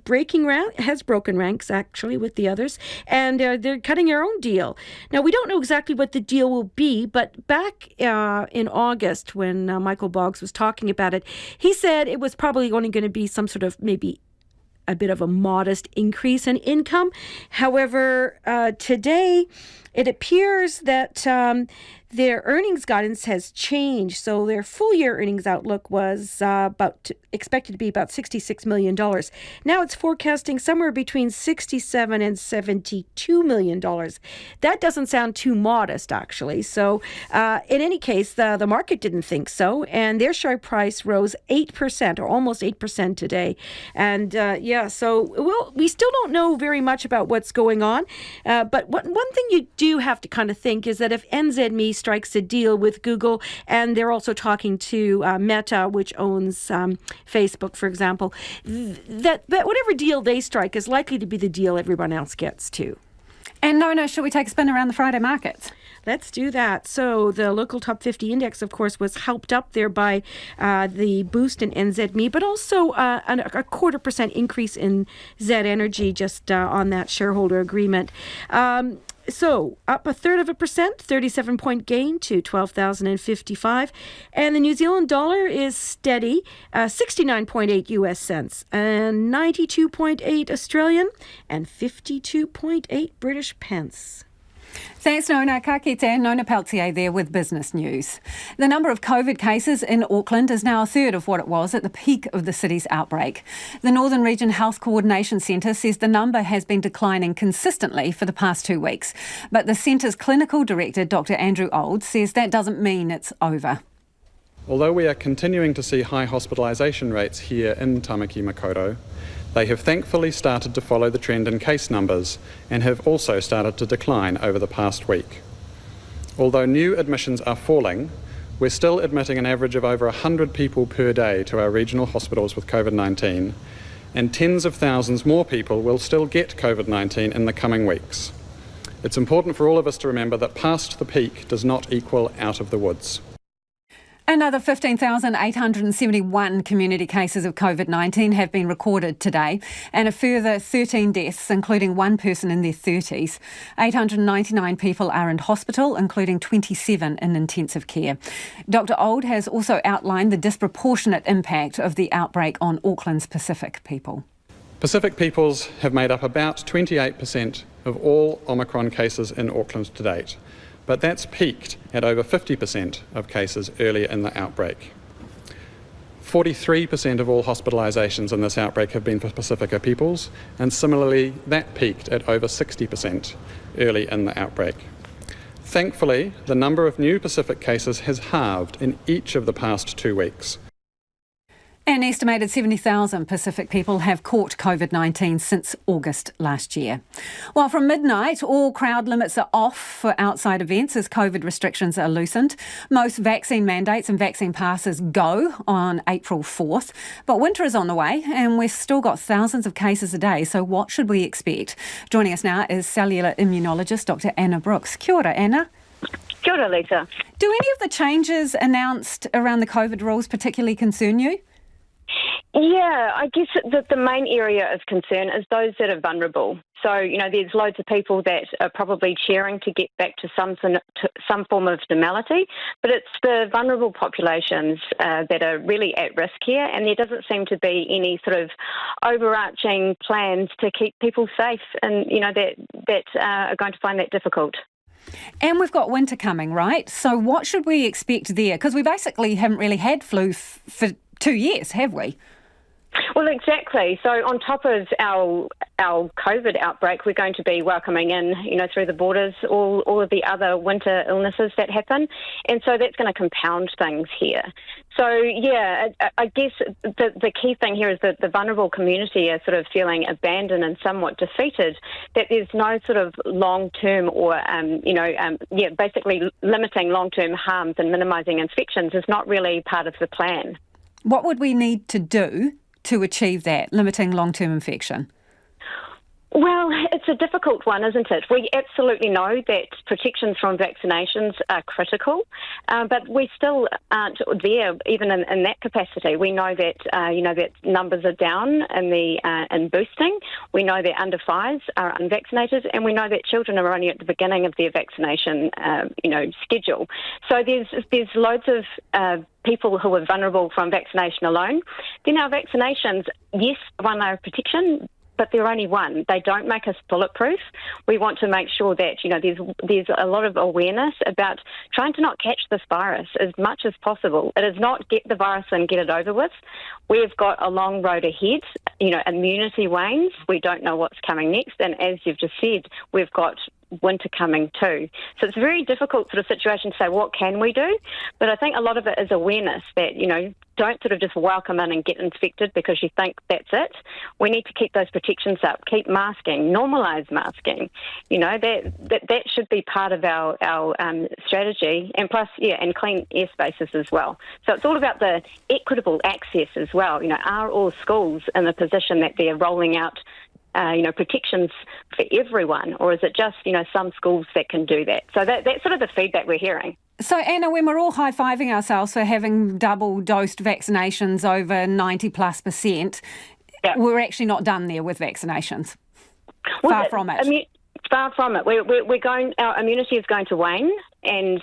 broken ranks actually with the others, and they're cutting their own deal. Now, we don't know exactly what the deal will be, but back in August when Michael Boggs was talking about it, he said it was probably only going to be some sort of maybe a bit of a modest increase in income. However, today it appears that their earnings guidance has changed. So their full year earnings outlook was expected to be about $66 million. Now it's forecasting somewhere between $67 and $72 million. That doesn't sound too modest, actually. So in any case, the market didn't think so. And their share price rose 8% or almost 8% today. And so we still don't know very much about what's going on. But one thing you do have to kind of think is that if NZME strikes a deal with Google, and they're also talking to Meta, which owns Facebook, for example, that whatever deal they strike is likely to be the deal everyone else gets too. And Nona, should we take a spin around the Friday markets? Let's do that. So the local top 50 index, of course, was helped up there by the boost in NZME, but also a 0.25% increase in Z Energy just on that shareholder agreement. So up 1/3%, 37-point gain to 12,055. And the New Zealand dollar is steady, 69.8 US cents, and 92.8 Australian, and 52.8 British pence. Thanks, Nona. Ka kite, Nona Peltier there with business news. The number of COVID cases in Auckland is now 1/3 of what it was at the peak of the city's outbreak. The Northern Region Health Coordination Centre says the number has been declining consistently for the past 2 weeks. But the centre's clinical director, Dr. Andrew Old, says that doesn't mean it's over. Although we are continuing to see high hospitalisation rates here in Tamaki Makaurau, they have thankfully started to follow the trend in case numbers and have also started to decline over the past week. Although new admissions are falling, we're still admitting an average of over 100 people per day to our regional hospitals with COVID-19, and tens of thousands more people will still get COVID-19 in the coming weeks. It's important for all of us to remember that past the peak does not equal out of the woods. Another 15,871 community cases of COVID-19 have been recorded today, and a further 13 deaths, including one person in their 30s. 899 people are in hospital, including 27 in intensive care. Dr. Old has also outlined the disproportionate impact of the outbreak on Auckland's Pacific people. Pacific peoples have made up about 28% of all Omicron cases in Auckland to date, but that's peaked at over 50% of cases earlier in the outbreak. 43% of all hospitalisations in this outbreak have been for Pacifica peoples, and similarly that peaked at over 60% early in the outbreak. Thankfully, the number of new Pacific cases has halved in each of the past 2 weeks. An estimated 70,000 Pacific people have caught COVID-19 since August last year. While from midnight, all crowd limits are off for outside events as COVID restrictions are loosened. Most vaccine mandates and vaccine passes go on April 4th. But winter is on the way and we've still got thousands of cases a day, so what should we expect? Joining us now is cellular immunologist Dr. Anna Brooks. Kia ora, Anna. Kia ora, Lisa. Do any of the changes announced around the COVID rules particularly concern you? Yeah, I guess that the main area of concern is those that are vulnerable. So, there's loads of people that are probably cheering to get back to some form of normality, but it's the vulnerable populations that are really at risk here, and there doesn't seem to be any sort of overarching plans to keep people safe, and, that are going to find that difficult. And we've got winter coming, right? So what should we expect there? Because we basically haven't really had flu for 2 years, have we? Well, exactly. So on top of our COVID outbreak, we're going to be welcoming in, through the borders, all of the other winter illnesses that happen. And so that's going to compound things here. So, yeah, I guess the key thing here is that the vulnerable community are sort of feeling abandoned and somewhat defeated, that there's no sort of long-term or, basically limiting long-term harms and minimising infections is not really part of the plan. What would we need to do to achieve that, limiting long-term infection? Well, it's a difficult one, isn't it? We absolutely know that protections from vaccinations are critical, but we still aren't there even in that capacity. We know that that numbers are down in boosting. We know that under 5s are unvaccinated, and we know that children are only at the beginning of their vaccination schedule. So there's loads of people who are vulnerable from vaccination alone. Then our vaccinations, yes, one layer of protection, but they're only one. They don't make us bulletproof. We want to make sure that, there's a lot of awareness about trying to not catch this virus as much as possible. It is not get the virus and get it over with. We've got a long road ahead. Immunity wanes. We don't know what's coming next. And as you've just said, we've got winter coming too. So it's a very difficult sort of situation to say, what can we do? But I think a lot of it is awareness that, don't sort of just welcome in and get infected because you think that's it. We need to keep those protections up, keep masking, normalise masking. That should be part of our strategy, and plus, and clean airspaces as well. So it's all about the equitable access as well. Are all schools in the position that they're rolling out protections for everyone, or is it just, some schools that can do that? So that's sort of the feedback we're hearing. So, Anna, when we're all high-fiving ourselves for having double-dosed vaccinations over 90+%, we're actually not done there with vaccinations. Far from it. Far from it. Our immunity is going to wane, and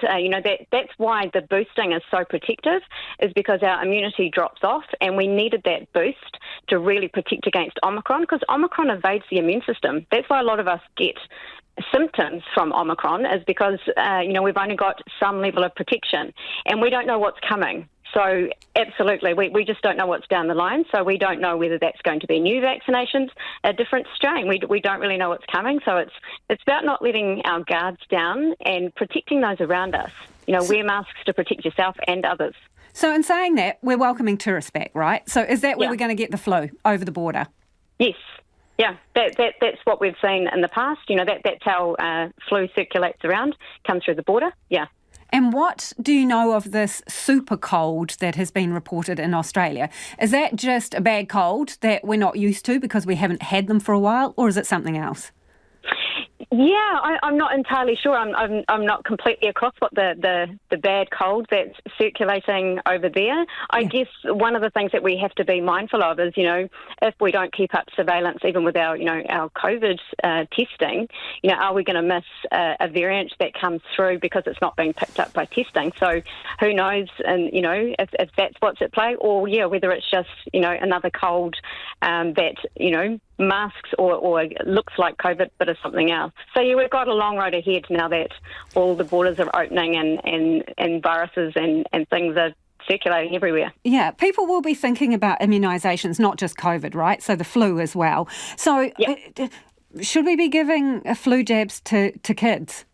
that's why the boosting is so protective, is because our immunity drops off, and we needed that boost to really protect against Omicron, because Omicron evades the immune system. That's why a lot of us get symptoms from Omicron, is because we've only got some level of protection, and we don't know what's coming. So absolutely, we just don't know what's down the line. So we don't know whether that's going to be new vaccinations, a different strain. We don't really know what's coming. So it's about not letting our guards down and protecting those around us. Wear masks to protect yourself and others. So in saying that, we're welcoming tourists back, right? So is that where we're going to get the flu, over the border? Yes. Yeah, that's what we've seen in the past. That's how flu circulates around, comes through the border. Yeah. And what do you know of this super cold that has been reported in Australia? Is that just a bad cold that we're not used to because we haven't had them for a while, or is it something else? Yeah, I'm not entirely sure. I'm not completely across what the bad cold that's circulating over there. I guess one of the things that we have to be mindful of is, if we don't keep up surveillance, even with our COVID testing, are we going to miss a variant that comes through because it's not being picked up by testing? So who knows? And if that's what's at play, or whether it's just another cold that masks or looks like COVID but is something else. So we've got a long road ahead now that all the borders are opening and viruses and things are circulating everywhere. Yeah, people will be thinking about immunisations, not just COVID, right? So the flu as well. So should we be giving flu jabs to kids?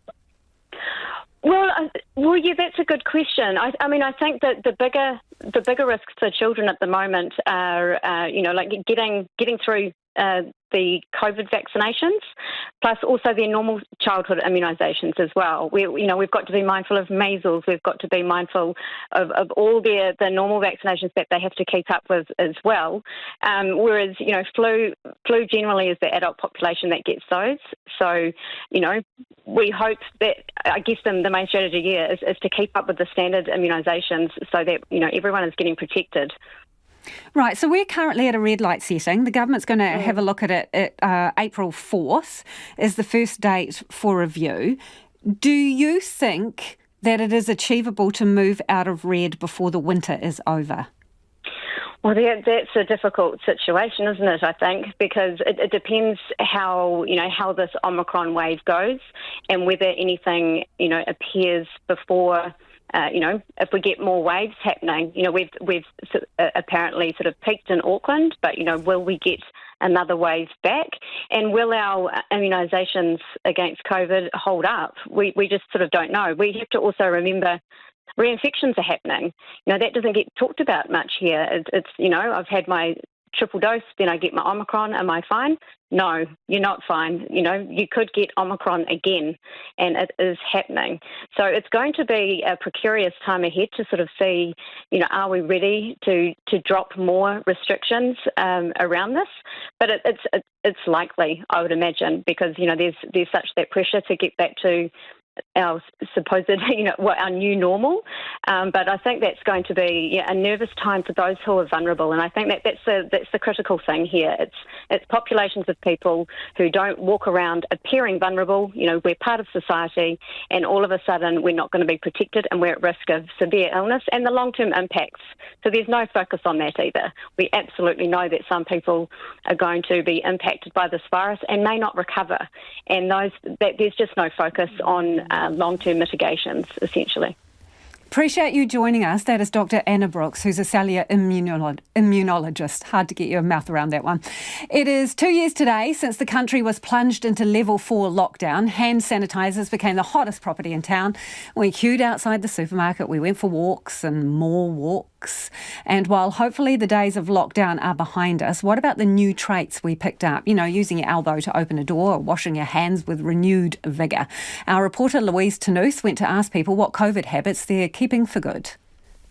Well, yeah, that's a good question. I mean, I think that the bigger risks for children at the moment are, like getting through the COVID vaccinations, plus also their normal childhood immunisations as well. We've got to be mindful of measles. We've got to be mindful of all the normal vaccinations that they have to keep up with as well. Whereas, flu generally is the adult population that gets those. So, we hope that, I guess the main strategy here is to keep up with the standard immunisations so that, everyone is getting protected. Right, so we're currently at a red light setting. The government's going to have a look at it at April 4th is the first date for review. Do you think that it is achievable to move out of red before the winter is over? Well, that's a difficult situation, isn't it, I think, because it depends how this Omicron wave goes and whether anything, appears before if we get more waves happening. We've apparently sort of peaked in Auckland, but, will we get another wave back? And will our immunisations against COVID hold up? We just sort of don't know. We have to also remember reinfections are happening. That doesn't get talked about much here. It's I've had my triple dose, then I get my Omicron. Am I fine? No, you're not fine. You could get Omicron again, and it is happening. So it's going to be a precarious time ahead to sort of see, are we ready to drop more restrictions around this? But it's likely, I would imagine, because there's such that pressure to get back to supposed, our new normal. But I think that's going to be a nervous time for those who are vulnerable, and I think that's the critical thing here. It's populations of people who don't walk around appearing vulnerable. We're part of society, and all of a sudden we're not going to be protected, and we're at risk of severe illness and the long-term impacts. So there's no focus on that either. We absolutely know that some people are going to be impacted by this virus and may not recover, and there's just no focus on long-term mitigations, essentially. Appreciate you joining us. That is Dr. Anna Brooks, who's a cellular immunologist. Hard to get your mouth around that one. It is 2 years today since the country was plunged into level 4 lockdown. Hand sanitisers became the hottest property in town. We queued outside the supermarket. We went for walks and more walks. And while hopefully the days of lockdown are behind us, what about the new traits we picked up? Using your elbow to open a door or washing your hands with renewed vigour. Our reporter Louise Tanuth went to ask people what COVID habits they're keeping for good.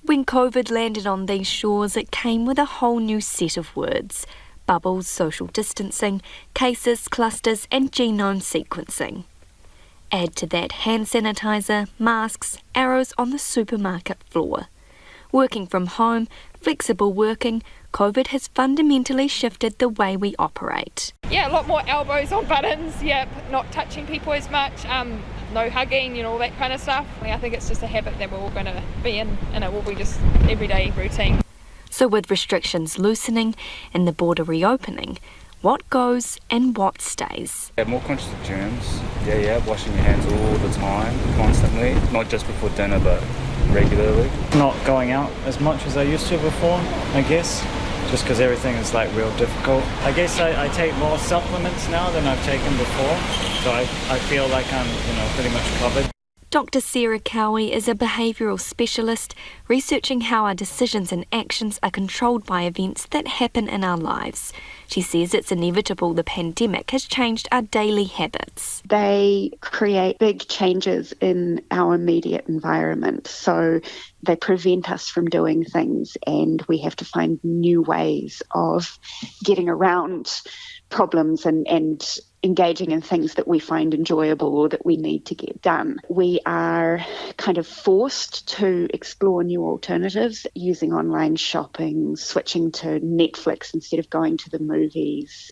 When COVID landed on these shores, it came with a whole new set of words. Bubbles, social distancing, cases, clusters and genome sequencing. Add to that hand sanitiser, masks, arrows on the supermarket floor. Working from home, flexible working, COVID has fundamentally shifted the way we operate. Yeah, a lot more elbows on buttons, not touching people as much, no hugging, all that kind of stuff. I think it's just a habit that we're all going to be in, and it will be just everyday routine. So with restrictions loosening and the border reopening, what goes and what stays? More conscious of germs, washing your hands all the time, constantly, not just before dinner but regularly. Not going out as much as I used to before, I guess, just because everything is real difficult. I guess I take more supplements now than I've taken before, so I feel like I'm pretty much covered. Dr. Sarah Cowie is a behavioural specialist researching how our decisions and actions are controlled by events that happen in our lives. She says it's inevitable the pandemic has changed our daily habits. They create big changes in our immediate environment, so they prevent us from doing things, and we have to find new ways of getting around problems and engaging in things that we find enjoyable or that we need to get done. We are kind of forced to explore new alternatives, using online shopping, switching to Netflix instead of going to the movies,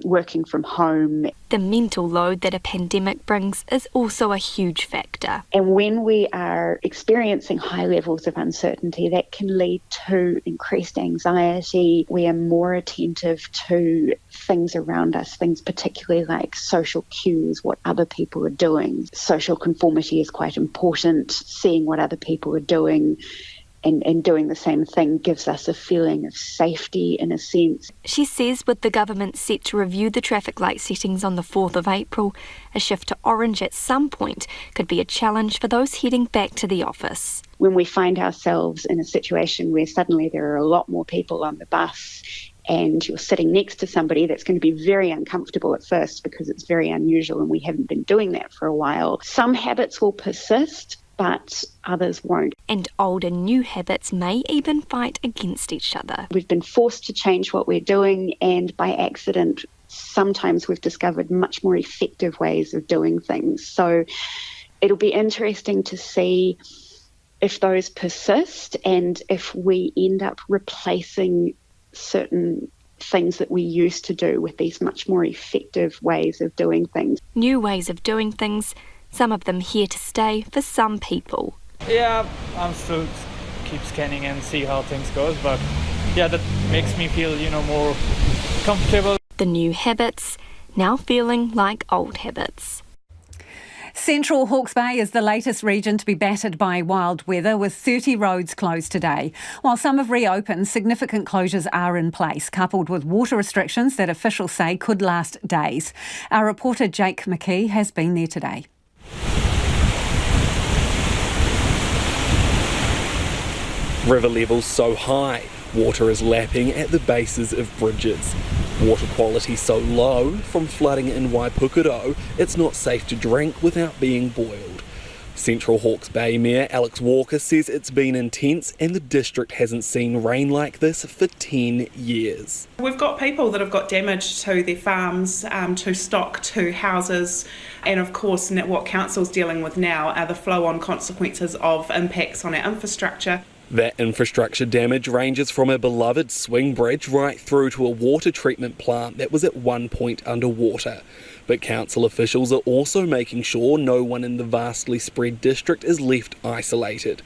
working from home. The mental load that a pandemic brings is also a huge factor. And when we are experiencing high levels of uncertainty, that can lead to increased anxiety. We are more attentive to things around us, things particularly like social cues, what other people are doing. Social conformity is quite important. Seeing what other people are doing and doing the same thing gives us a feeling of safety in a sense. She says with the government set to review the traffic light settings on the 4th of April, a shift to orange at some point could be a challenge for those heading back to the office. When we find ourselves in a situation where suddenly there are a lot more people on the bus and you're sitting next to somebody, that's going to be very uncomfortable at first because it's very unusual and we haven't been doing that for a while. Some habits will persist, but others won't. And old and new habits may even fight against each other. We've been forced to change what we're doing, and by accident, sometimes we've discovered much more effective ways of doing things. So it'll be interesting to see if those persist and if we end up replacing certain things that we used to do with these much more effective ways of doing things. New ways of doing things, some of them here to stay for some people. Yeah, I'm still keep scanning and see how things goes, but that makes me feel, more comfortable. The new habits now feeling like old habits. Central Hawke's Bay is the latest region to be battered by wild weather, with 30 roads closed today. While some have reopened, significant closures are in place, coupled with water restrictions that officials say could last days. Our reporter Jake McKee has been there today. River levels so high, water is lapping at the bases of bridges. Water quality so low, from flooding in Waipukuro, it's not safe to drink without being boiled. Central Hawke's Bay Mayor Alex Walker says it's been intense and the district hasn't seen rain like this for 10 years. We've got people that have got damage to their farms, to stock, to houses, and of course what Council's dealing with now are the flow-on consequences of impacts on our infrastructure. That infrastructure damage ranges from a beloved swing bridge right through to a water treatment plant that was at one point underwater. But council officials are also making sure no one in the vastly spread district is left isolated.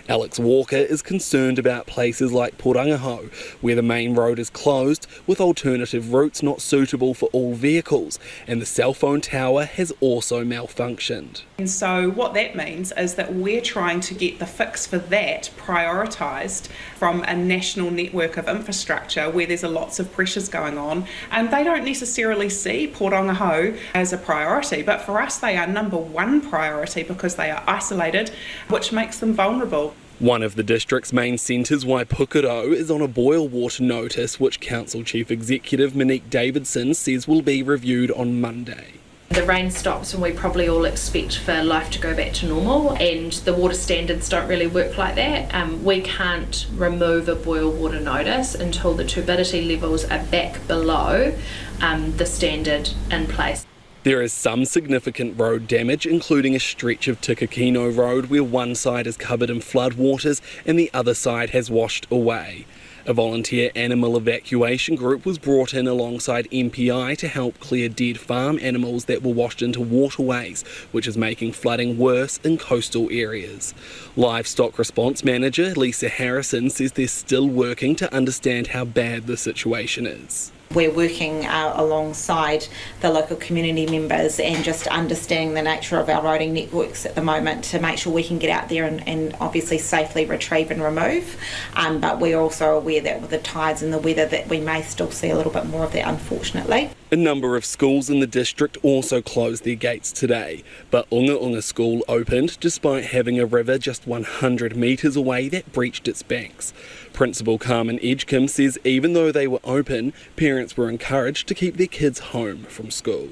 Alex Walker is concerned about places like Porangaho, where the main road is closed with alternative routes not suitable for all vehicles, and the cell phone tower has also malfunctioned. And so what that means is that we're trying to get the fix for that prioritised from a national network of infrastructure where there's lots of pressures going on, and they don't necessarily see Porangaho as a priority, but for us they are number one priority because they are isolated, which makes them vulnerable. One of the district's main centres, Waipukuro, is on a boil water notice which Council Chief Executive Monique Davidson says will be reviewed on Monday. The rain stops and we probably all expect for life to go back to normal, and the water standards don't really work like that. We can't remove a boil water notice until the turbidity levels are back below the standard in place. There is some significant road damage, including a stretch of Tikakino Road where one side is covered in floodwaters and the other side has washed away. A volunteer animal evacuation group was brought in alongside MPI to help clear dead farm animals that were washed into waterways, which is making flooding worse in coastal areas. Livestock Response Manager Lisa Harrison says they're still working to understand how bad the situation is. We're working alongside the local community members and just understanding the nature of our roading networks at the moment to make sure we can get out there and obviously safely retrieve and remove. But we're also aware that with the tides and the weather that we may still see a little bit more of that, unfortunately. A number of schools in the district also closed their gates today, but Unga Unga School opened despite having a river just 100 metres away that breached its banks. Principal Carmen Edgecombe says even though they were open, parents were encouraged to keep their kids home from school.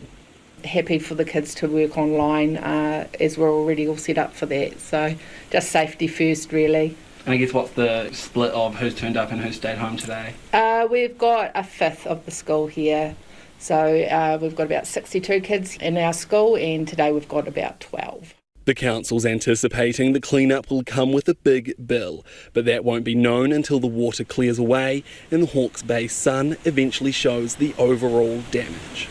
Happy for the kids to work online as we're already all set up for that, so just safety first really. And I guess what's the split of who's turned up and who stayed home today? We've got a fifth of the school here. So we've got about 62 kids in our school, and today we've got about 12. The council's anticipating the clean-up will come with a big bill, but that won't be known until the water clears away and the Hawke's Bay sun eventually shows the overall damage.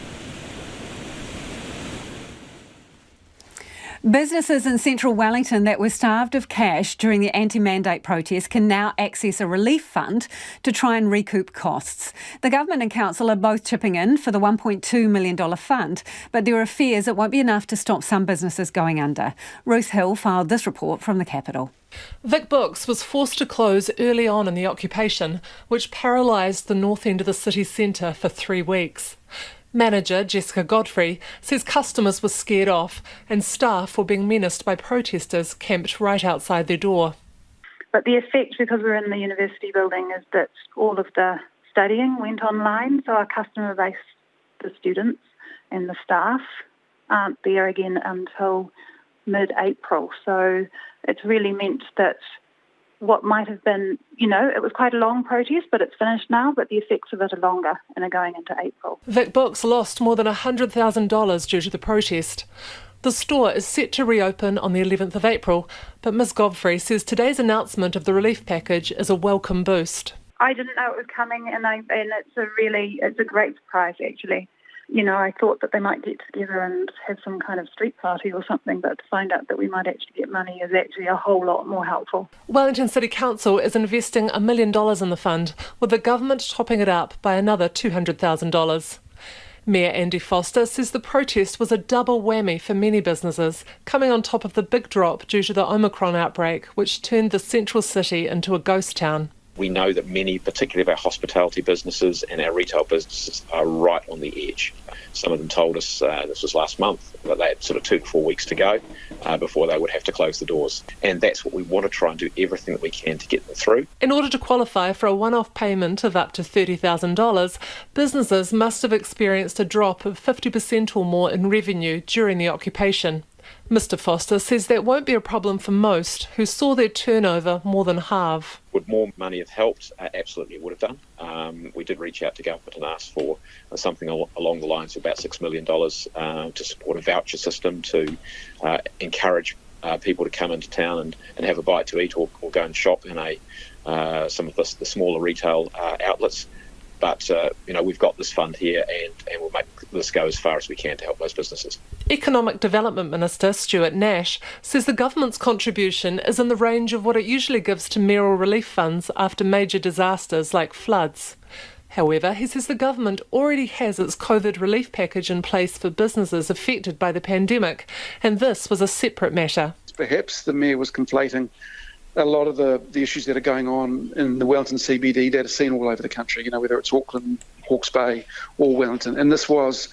Businesses in central Wellington that were starved of cash during the anti-mandate protest can now access a relief fund to try and recoup costs. The government and council are both chipping in for the $1.2 million fund, but there are fears it won't be enough to stop some businesses going under. Ruth Hill filed this report from the capital. Vic Books was forced to close early on in the occupation, which paralysed the north end of the city centre for 3 weeks. Manager Jessica Godfrey says customers were scared off and staff were being menaced by protesters camped right outside their door. But the effect, because we're in the university building, is that all of the studying went online, so our customer base, the students and the staff, aren't there again until mid-April. So it's really meant that what might have been, it was quite a long protest, but it's finished now, but the effects of it are longer and are going into April. Vic Books lost more than $100,000 due to the protest. The store is set to reopen on the 11th of April, but Ms Godfrey says today's announcement of the relief package is a welcome boost. I didn't know it was coming, and it's a great surprise, actually. I thought that they might get together and have some kind of street party or something, but to find out that we might actually get money is actually a whole lot more helpful. Wellington City Council is investing $1 million in the fund, with the government topping it up by another $200,000. Mayor Andy Foster says the protest was a double whammy for many businesses, coming on top of the big drop due to the Omicron outbreak, which turned the central city into a ghost town. We know that many, particularly of our hospitality businesses and our retail businesses, are right on the edge. Some of them told us, this was last month, that they had sort of 2 to 4 weeks to go before they would have to close the doors. And that's what we want to try and do everything that we can to get them through. In order to qualify for a one-off payment of up to $30,000, businesses must have experienced a drop of 50% or more in revenue during the occupation. Mr Foster says that won't be a problem for most, who saw their turnover more than halve. Would more money have helped? Absolutely would have done. We did reach out to government and ask for something along the lines of about $6 million to support a voucher system to encourage people to come into town and have a bite to eat or go and shop in some of the smaller retail outlets. But, we've got this fund here and we'll make this go as far as we can to help those businesses. Economic Development Minister Stuart Nash says the government's contribution is in the range of what it usually gives to mayoral relief funds after major disasters like floods. However, he says the government already has its COVID relief package in place for businesses affected by the pandemic, and this was a separate matter. Perhaps the Mayor was conflating a lot of the issues that are going on in the Wellington CBD that are seen all over the country, whether it's Auckland, Hawke's Bay or Wellington. And this was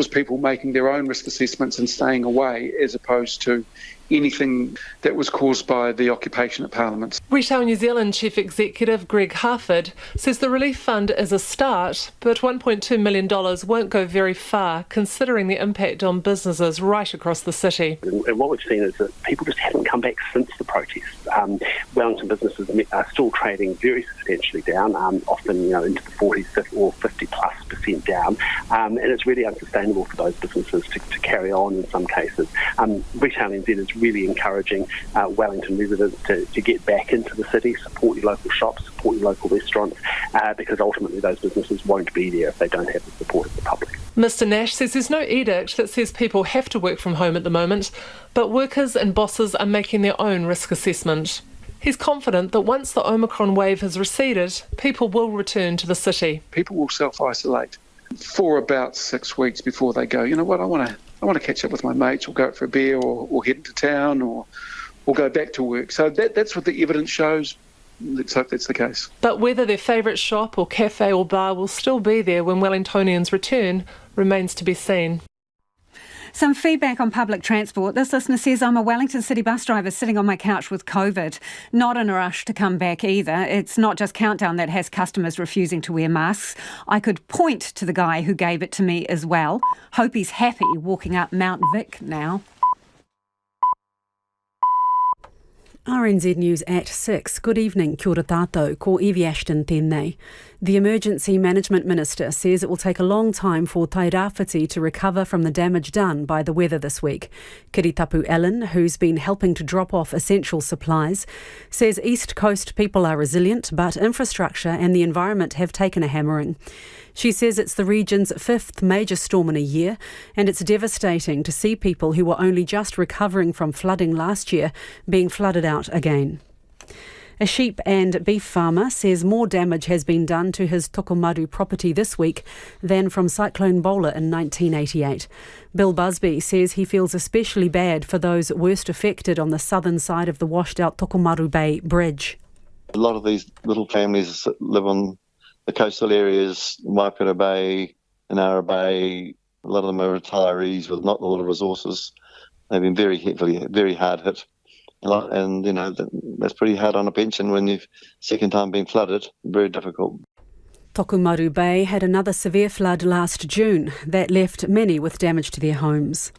people making their own risk assessments and staying away as opposed to anything that was caused by the occupation at Parliament. Retail New Zealand Chief Executive Greg Harford says the relief fund is a start, but $1.2 million won't go very far considering the impact on businesses right across the city. And what we've seen is that people just haven't come back since the protest. Wellington businesses are still trading very substantially down, often into the 40% or 50+% down, and it's really unsustainable for those businesses to carry on in some cases. Retail New Zealand is really encouraging Wellington residents to get back into the city, support your local shops, support your local restaurants, because ultimately those businesses won't be there if they don't have the support of the public. Mr Nash says there's no edict that says people have to work from home at the moment, but workers and bosses are making their own risk assessment. He's confident that once the Omicron wave has receded, people will return to the city. People will self-isolate for about 6 weeks before they go, I want to catch up with my mates or go out for a beer or head into town or go back to work. So that's what the evidence shows. Let's hope that's the case. But whether their favourite shop or cafe or bar will still be there when Wellingtonians return remains to be seen. Some feedback on public transport. This listener says, I'm a Wellington City bus driver sitting on my couch with COVID. Not in a rush to come back either. It's not just Countdown that has customers refusing to wear masks. I could point to the guy who gave it to me as well. Hope he's happy walking up Mount Vic now. RNZ News at 6. Good evening, kia ora tātou, ko Evie Ashton tēnei. The Emergency Management Minister says it will take a long time for Tairāwhiti to recover from the damage done by the weather this week. Kiritapu Ellen, who's been helping to drop off essential supplies, says East Coast people are resilient, but infrastructure and the environment have taken a hammering. She says it's the region's 5th major storm in a year, and it's devastating to see people who were only just recovering from flooding last year being flooded out again. A sheep and beef farmer says more damage has been done to his Tokomaru property this week than from Cyclone Bola in 1988. Bill Busby says he feels especially bad for those worst affected on the southern side of the washed-out Tokomaru Bay Bridge. A lot of these little families live on the coastal areas, Waipara Bay, Inara Bay. A lot of them are retirees with not a lot of resources. They've been very hard hit. And, that's pretty hard on a pension when you've second time been flooded. Very difficult. Tokomaru Bay had another severe flood last June that left many with damage to their homes.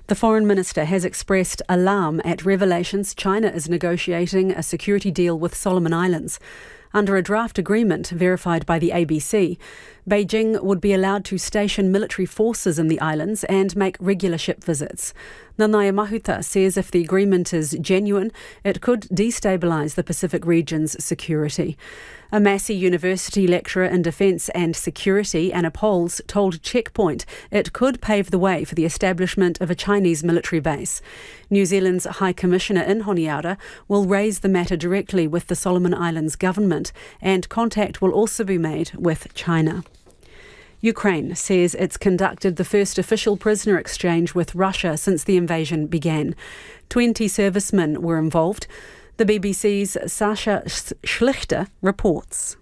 The Foreign Minister has expressed alarm at revelations China is negotiating a security deal with Solomon Islands. Under a draft agreement verified by the ABC, Beijing would be allowed to station military forces in the islands and make regular ship visits. Nanaia Mahuta says if the agreement is genuine, it could destabilise the Pacific region's security. A Massey University lecturer in defence and security, Anna Poles, told Checkpoint it could pave the way for the establishment of a Chinese military base. New Zealand's High Commissioner in Honiara will raise the matter directly with the Solomon Islands government, and contact will also be made with China. Ukraine says it's conducted the first official prisoner exchange with Russia since the invasion began. 20 servicemen were involved. The BBC's Sasha Schlichter reports.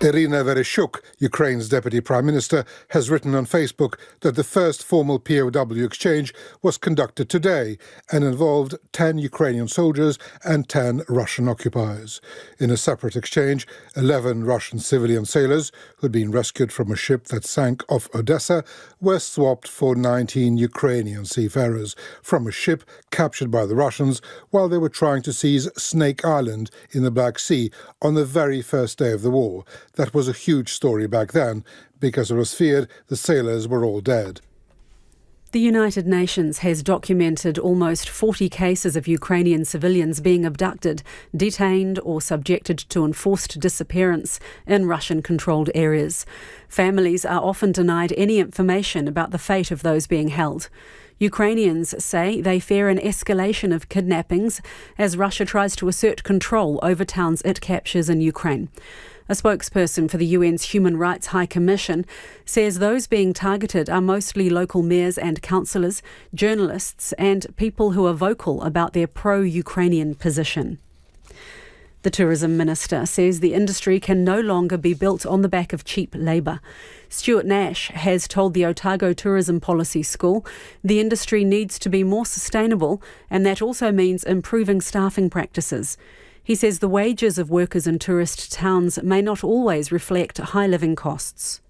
Irina Vereshchuk, Ukraine's deputy prime minister, has written on Facebook that the first formal POW exchange was conducted today and involved 10 Ukrainian soldiers and 10 Russian occupiers. In a separate exchange, 11 Russian civilian sailors who'd been rescued from a ship that sank off Odessa were swapped for 19 Ukrainian seafarers from a ship captured by the Russians while they were trying to seize Snake Island in the Black Sea on the very first day of the war. That was a huge story back then because it was feared the sailors were all dead. The United Nations has documented almost 40 cases of Ukrainian civilians being abducted, detained or subjected to enforced disappearance in Russian-controlled areas. Families are often denied any information about the fate of those being held. Ukrainians say they fear an escalation of kidnappings as Russia tries to assert control over towns it captures in Ukraine. A spokesperson for the UN's Human Rights High Commission says those being targeted are mostly local mayors and councillors, journalists and people who are vocal about their pro-Ukrainian position. The tourism minister says the industry can no longer be built on the back of cheap labour. Stuart Nash has told the Otago Tourism Policy School the industry needs to be more sustainable, and that also means improving staffing practices. He says the wages of workers in tourist towns may not always reflect high living costs.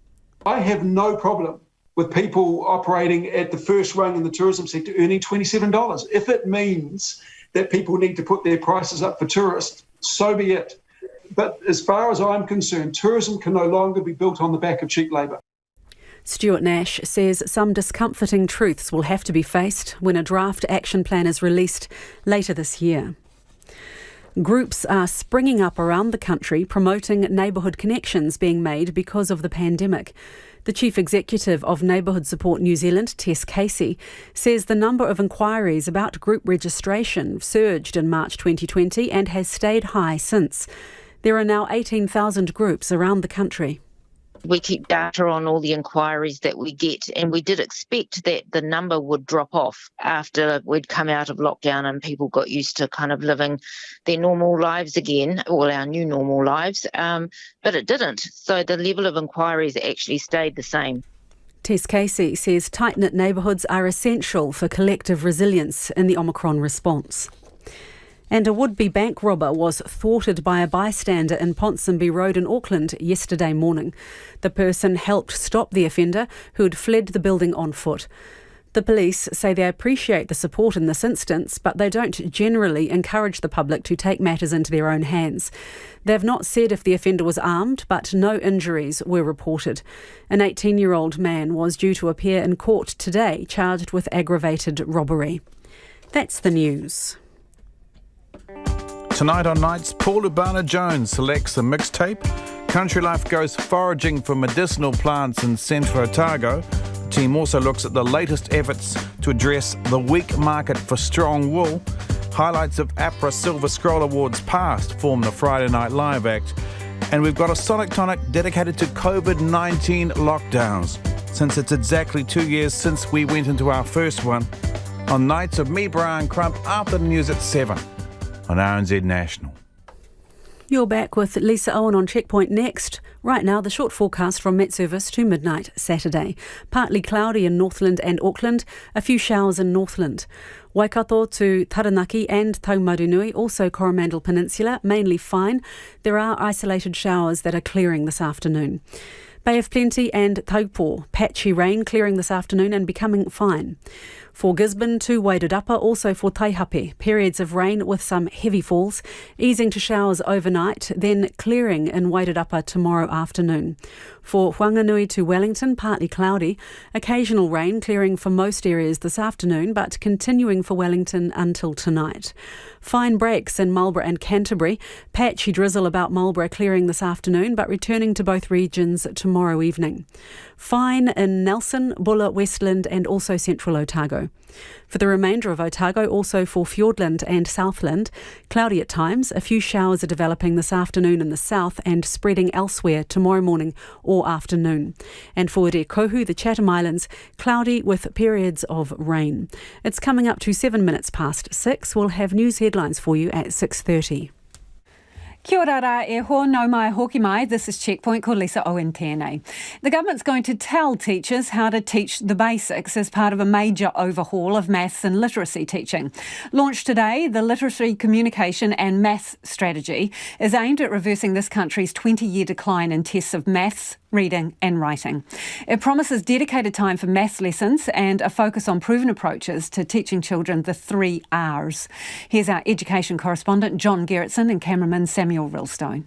I have no problem with people operating at the first rung in the tourism sector earning $27. If it means that people need to put their prices up for tourists, so be it. But as far as I'm concerned, tourism can no longer be built on the back of cheap labour. Stuart Nash says some discomforting truths will have to be faced when a draft action plan is released later this year. Groups are springing up around the country promoting neighbourhood connections being made because of the pandemic. The Chief Executive of Neighbourhood Support New Zealand, Tess Casey, says the number of inquiries about group registration surged in March 2020 and has stayed high since. There are now 18,000 groups around the country. We keep data on all the inquiries that we get, and we did expect that the number would drop off after we'd come out of lockdown and people got used to kind of living their normal lives again, or our new normal lives, but it didn't. So the level of inquiries actually stayed the same. Tess Casey says tight-knit neighbourhoods are essential for collective resilience in the Omicron response. And a would-be bank robber was thwarted by a bystander in Ponsonby Road in Auckland yesterday morning. The person helped stop the offender, who had fled the building on foot. The police say they appreciate the support in this instance, but they don't generally encourage the public to take matters into their own hands. They've not said if the offender was armed, but no injuries were reported. An 18-year-old man was due to appear in court today, charged with aggravated robbery. That's the news. Tonight on Nights, Paul Urbana-Jones selects a mixtape. Country Life goes foraging for medicinal plants in Central Otago. The team also looks at the latest efforts to address the weak market for strong wool. Highlights of APRA Silver Scroll Awards past form the Friday Night Live act. And we've got a Sonic Tonic dedicated to COVID-19 lockdowns, since it's exactly 2 years since we went into our first one. On Nights of me, Brian Crump, after the news at 7. On RNZ National. You're back with Lisa Owen on Checkpoint next. Right now, the short forecast from Met Service to midnight Saturday. Partly cloudy in Northland and Auckland, a few showers in Northland. Waikato to Taranaki and Taumarunui, also Coromandel Peninsula, mainly fine. There are isolated showers that are clearing this afternoon. Bay of Plenty and Taupo, patchy rain clearing this afternoon and becoming fine. For Gisborne to Wairarapa, also for Taihape, periods of rain with some heavy falls, easing to showers overnight, then clearing in Wairarapa tomorrow afternoon. For Whanganui to Wellington, partly cloudy, occasional rain clearing for most areas this afternoon, but continuing for Wellington until tonight. Fine breaks in Marlborough and Canterbury, patchy drizzle about Marlborough clearing this afternoon, but returning to both regions tomorrow evening. Fine in Nelson, Bulla, Westland and also Central Otago. For the remainder of Otago, also for Fiordland and Southland, cloudy at times. A few showers are developing this afternoon in the south and spreading elsewhere tomorrow morning or afternoon. And for Kohu, the Chatham Islands, cloudy with periods of rain. It's coming up to 7 minutes past 6. We'll have news headlines for you at 6:30. Kia ora rā e ho, no mai hoki mai. This is Checkpoint, ko Lisa Owen tēnei. The government's going to tell teachers how to teach the basics as part of a major overhaul of maths and literacy teaching. Launched today, the Literacy, Communication and Maths Strategy is aimed at reversing this country's 20-year decline in tests of maths, reading and writing. It promises dedicated time for maths lessons and a focus on proven approaches to teaching children the 3 R's. Here's our education correspondent John Gerritsen and cameraman Samuel Rillstone.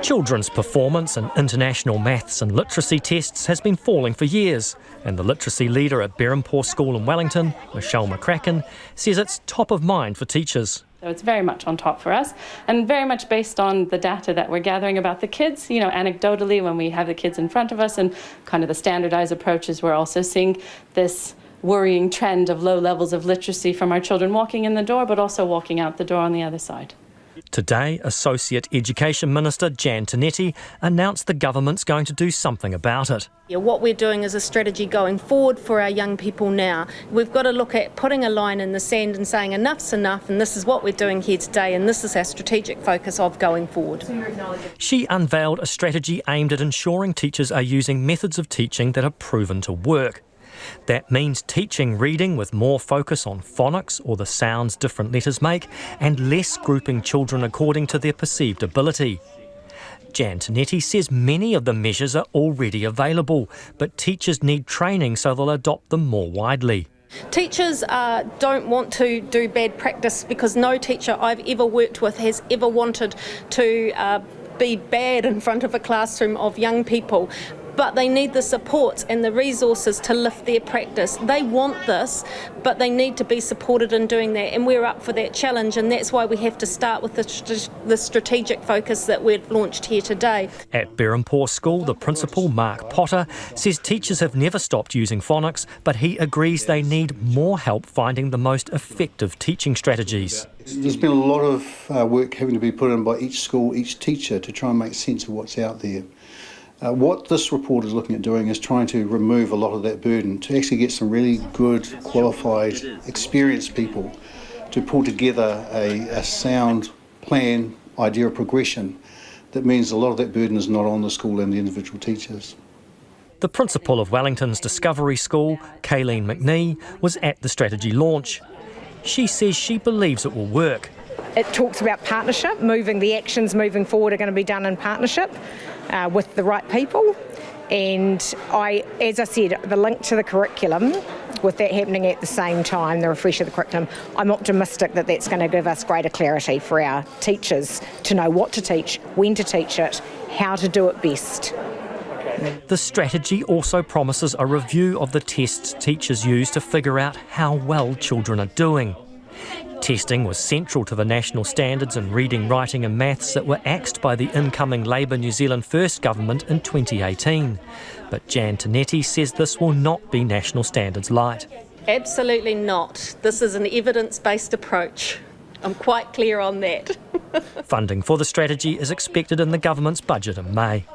Children's performance in international maths and literacy tests has been falling for years, and the literacy leader at Berempore School in Wellington, Michelle McCracken, says it's top of mind for teachers. So it's very much on top for us, and very much based on the data that we're gathering about the kids. You know, anecdotally, when we have the kids in front of us and kind of the standardized approaches, we're also seeing this worrying trend of low levels of literacy from our children walking in the door, but also walking out the door on the other side. Today, Associate Education Minister Jan Tinetti announced the government's going to do something about it. Yeah, what we're doing is a strategy going forward for our young people now. We've got to look at putting a line in the sand and saying enough's enough, and this is what we're doing here today, and this is our strategic focus of going forward. She unveiled a strategy aimed at ensuring teachers are using methods of teaching that are proven to work. That means teaching reading with more focus on phonics or the sounds different letters make, and less grouping children according to their perceived ability. Jan Tinetti says many of the measures are already available, but teachers need training so they'll adopt them more widely. Teachers don't want to do bad practice, because no teacher I've ever worked with has ever wanted to be bad in front of a classroom of young people. But they need the supports and the resources to lift their practice. They want this, but they need to be supported in doing that, and we're up for that challenge, and that's why we have to start with the strategic focus that we've launched here today. At Berempore School, the principal, Mark Potter, says teachers have never stopped using phonics, but he agrees they need more help finding the most effective teaching strategies. There's been a lot of work having to be put in by each school, each teacher, to try and make sense of what's out there. What this report is looking at doing is trying to remove a lot of that burden, to actually get some really good, qualified, experienced people to pull together a sound plan, idea of progression that means a lot of that burden is not on the school and the individual teachers. The principal of Wellington's Discovery School, Kayleen McNee, was at the strategy launch. She says she believes it will work. It talks about partnership, the actions moving forward are going to be done in partnership with the right people. And as I said, the link to the curriculum, with that happening at the same time, the refresh of the curriculum, I'm optimistic that that's going to give us greater clarity for our teachers to know what to teach, when to teach it, how to do it best. The strategy also promises a review of the tests teachers use to figure out how well children are doing. Testing was central to the national standards in reading, writing and maths that were axed by the incoming Labour New Zealand First government in 2018. But Jan Tinetti says this will not be national standards light. Absolutely not. This is an evidence-based approach. I'm quite clear on that. Funding for the strategy is expected in the government's budget in May.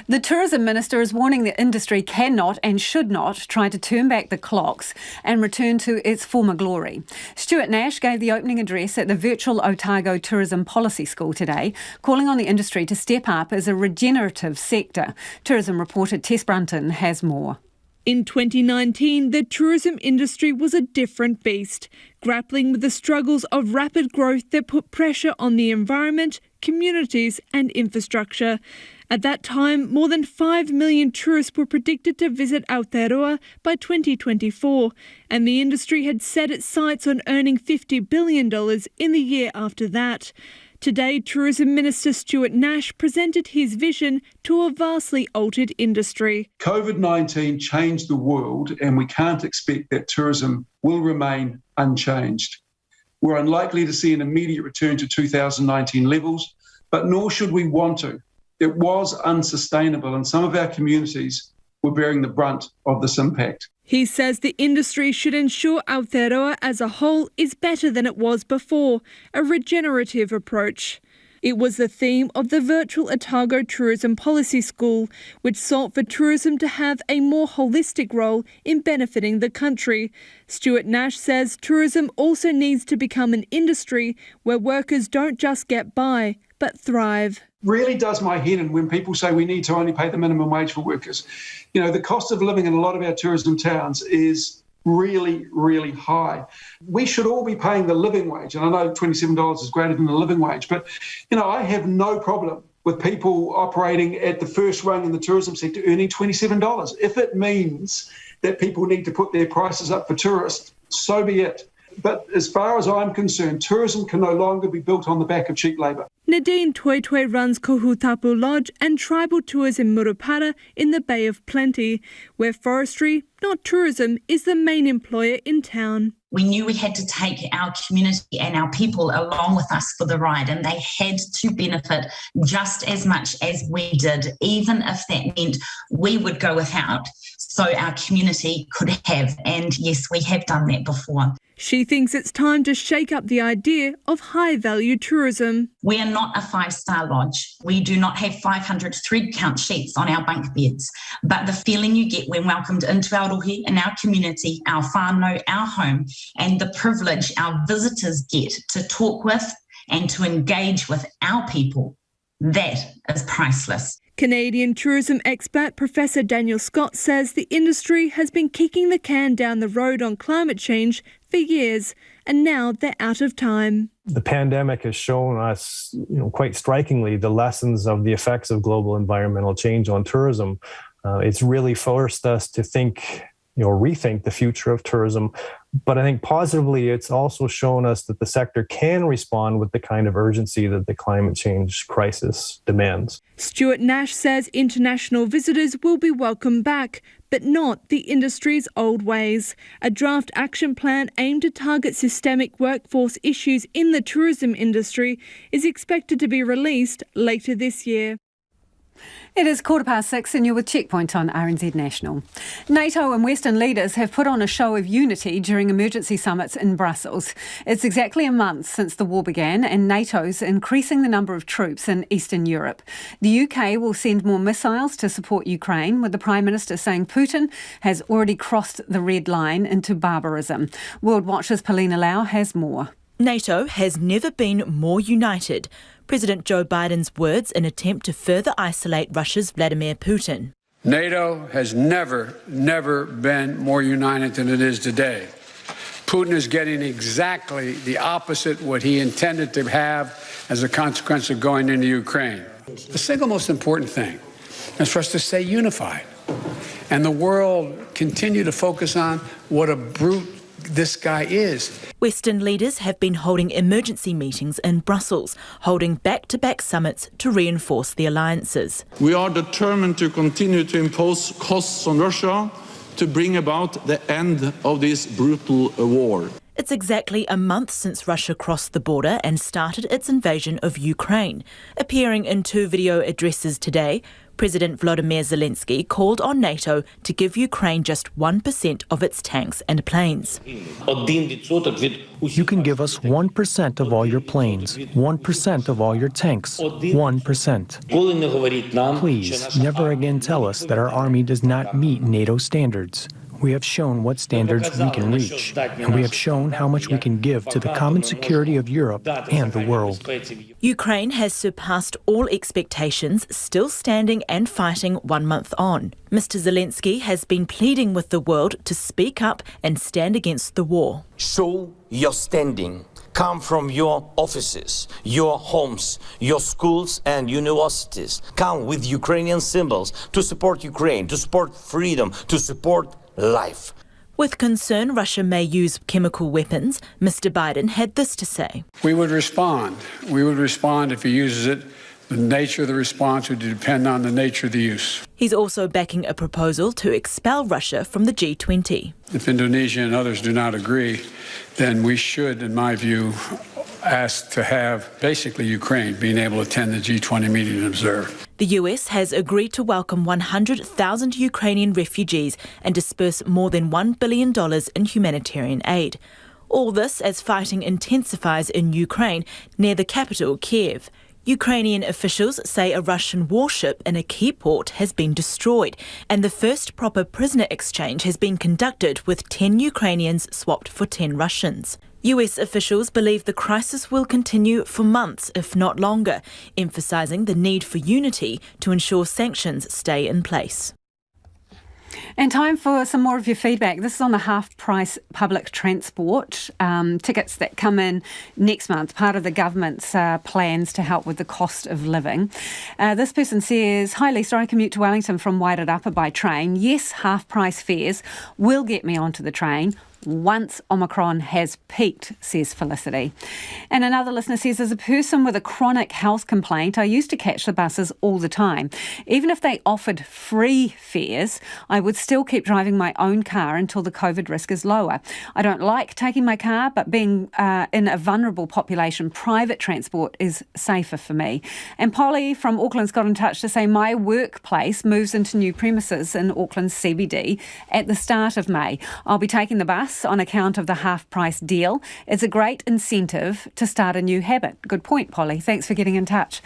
The Tourism Minister is warning the industry cannot and should not try to turn back the clocks and return to its former glory. Stuart Nash gave the opening address at the virtual Otago Tourism Policy School today, calling on the industry to step up as a regenerative sector. Tourism reporter Tess Brunton has more. In 2019, the tourism industry was a different beast, grappling with the struggles of rapid growth that put pressure on the environment, communities and infrastructure. At that time, more than 5 million tourists were predicted to visit Aotearoa by 2024, and the industry had set its sights on earning $50 billion in the year after that. Today, Tourism Minister Stuart Nash presented his vision to a vastly altered industry. COVID-19 changed the world, and we can't expect that tourism will remain unchanged. We're unlikely to see an immediate return to 2019 levels, but nor should we want to. It was unsustainable, and some of our communities were bearing the brunt of this impact. He says the industry should ensure Aotearoa as a whole is better than it was before, a regenerative approach. It was the theme of the virtual Otago Tourism Policy School, which sought for tourism to have a more holistic role in benefiting the country. Stuart Nash says tourism also needs to become an industry where workers don't just get by, but thrive. Really does my head in when people say we need to only pay the minimum wage for workers. You know, the cost of living in a lot of our tourism towns is really, really high. We should all be paying the living wage. And I know $27 is greater than the living wage, but, you know, I have no problem with people operating at the first rung in the tourism sector earning $27. If it means that people need to put their prices up for tourists, so be it. But as far as I'm concerned, tourism can no longer be built on the back of cheap labour. Nadine Toitoi runs Kohutapu Lodge and tribal tours in Murupara in the Bay of Plenty, where forestry, not tourism, is the main employer in town. We knew we had to take our community and our people along with us for the ride, and they had to benefit just as much as we did, even if that meant we would go without, so our community could have. And yes, we have done that before. She thinks it's time to shake up the idea of high-value tourism. We are not a 5-star lodge. We do not have 500 thread count sheets on our bunk beds. But the feeling you get when welcomed into our rohe, in our community, our whānau, our home, and the privilege our visitors get to talk with and to engage with our people, that is priceless. Canadian tourism expert Professor Daniel Scott says the industry has been kicking the can down the road on climate change for years, and now they're out of time. The pandemic has shown us, quite strikingly, the lessons of the effects of global environmental change on tourism. It's really forced us to think, rethink the future of tourism. But I think positively, it's also shown us that the sector can respond with the kind of urgency that the climate change crisis demands. Stuart Nash says international visitors will be welcome back, but not the industry's old ways. A draft action plan aimed to target systemic workforce issues in the tourism industry is expected to be released later this year. It is 6:15 and you're with Checkpoint on RNZ National. NATO and Western leaders have put on a show of unity during emergency summits in Brussels. It's exactly a month since the war began and NATO's increasing the number of troops in Eastern Europe. The UK will send more missiles to support Ukraine, with the Prime Minister saying Putin has already crossed the red line into barbarism. World Watch's Paulina Lau has more. NATO has never been more united. President Joe Biden's words in an attempt to further isolate Russia's Vladimir Putin. NATO has never been more united than it is today. Putin is getting exactly the opposite what he intended to have as a consequence of going into Ukraine. The single most important thing is for us to stay unified and the world continue to focus on what a brute this guy is. Western leaders have been holding emergency meetings in Brussels, holding back-to-back summits to reinforce the alliances. We are determined to continue to impose costs on Russia to bring about the end of this brutal war. It's exactly a month since Russia crossed the border and started its invasion of Ukraine. Appearing in 2 video addresses today, President Volodymyr Zelensky called on NATO to give Ukraine just 1% of its tanks and planes. You can give us 1% of all your planes, 1% of all your tanks, 1%. Please, never again tell us that our army does not meet NATO standards. We have shown what standards we can reach, and we have shown how much we can give to the common security of Europe and the world. Ukraine has surpassed all expectations, still standing and fighting 1 month on. Mr. Zelensky has been pleading with the world to speak up and stand against the war. Show your standing. Come from your offices, your homes, your schools and universities. Come with Ukrainian symbols to support Ukraine, to support freedom, to support life. With concern Russia may use chemical weapons, Mr. Biden had this to say. We would respond. We would respond if he uses it. The nature of the response would depend on the nature of the use. He's also backing a proposal to expel Russia from the G20. If Indonesia and others do not agree, then we should, in my view, ask to have basically Ukraine being able to attend the G20 meeting and observe. The US has agreed to welcome 100,000 Ukrainian refugees and disperse more than $1 billion in humanitarian aid. All this as fighting intensifies in Ukraine near the capital, Kiev. Ukrainian officials say a Russian warship in a key port has been destroyed, and the first proper prisoner exchange has been conducted with 10 Ukrainians swapped for 10 Russians. US officials believe the crisis will continue for months, if not longer, emphasising the need for unity to ensure sanctions stay in place. And time for some more of your feedback. This is on the half-price public transport tickets that come in next month, part of the government's plans to help with the cost of living. This person says, "Hi Lisa, I commute to Wellington from Wairarapa by train. Yes, half-price fares will get me onto the train once Omicron has peaked," says Felicity. And another listener says, "As a person with a chronic health complaint, I used to catch the buses all the time. Even if they offered free fares, I would still keep driving my own car until the COVID risk is lower. I don't like taking my car, but being in a vulnerable population, private transport is safer for me." And Polly from Auckland's got in touch to say, "My workplace moves into new premises in Auckland's CBD at the start of May. I'll be taking the bus on account of the half-price deal. It's a great incentive to start a new habit." Good point, Polly. Thanks for getting in touch.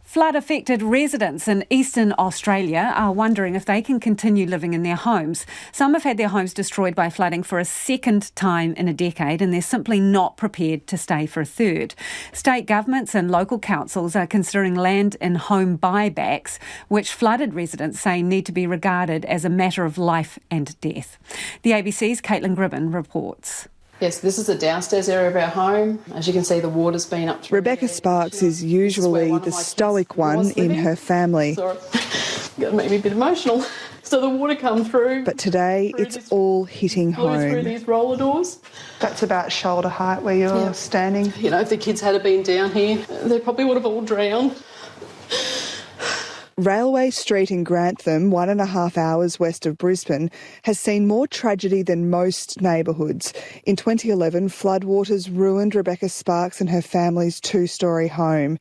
Flood-affected residents in Eastern Australia are wondering if they can continue living in their homes. Some have had their homes destroyed by flooding for a second time in a decade, and they're simply not prepared to stay for a third. State governments and local councils are considering land and home buybacks, which flooded residents say need to be regarded as a matter of life and death. The ABC's Caitlin Gribben reports. Yes, this is the downstairs area of our home. As you can see, the water's been up. Rebecca Sparks is usually the stoic one in her family. Sorry, got to make me a bit emotional. So the water come through. But today it's all hitting home. Through these roller doors. That's about shoulder height where you're standing. You know, if the kids had been down here, they probably would have all drowned. Railway Street in Grantham, 1.5 hours west of Brisbane, has seen more tragedy than most neighbourhoods. In 2011, floodwaters ruined Rebecca Sparks and her family's 2-storey home.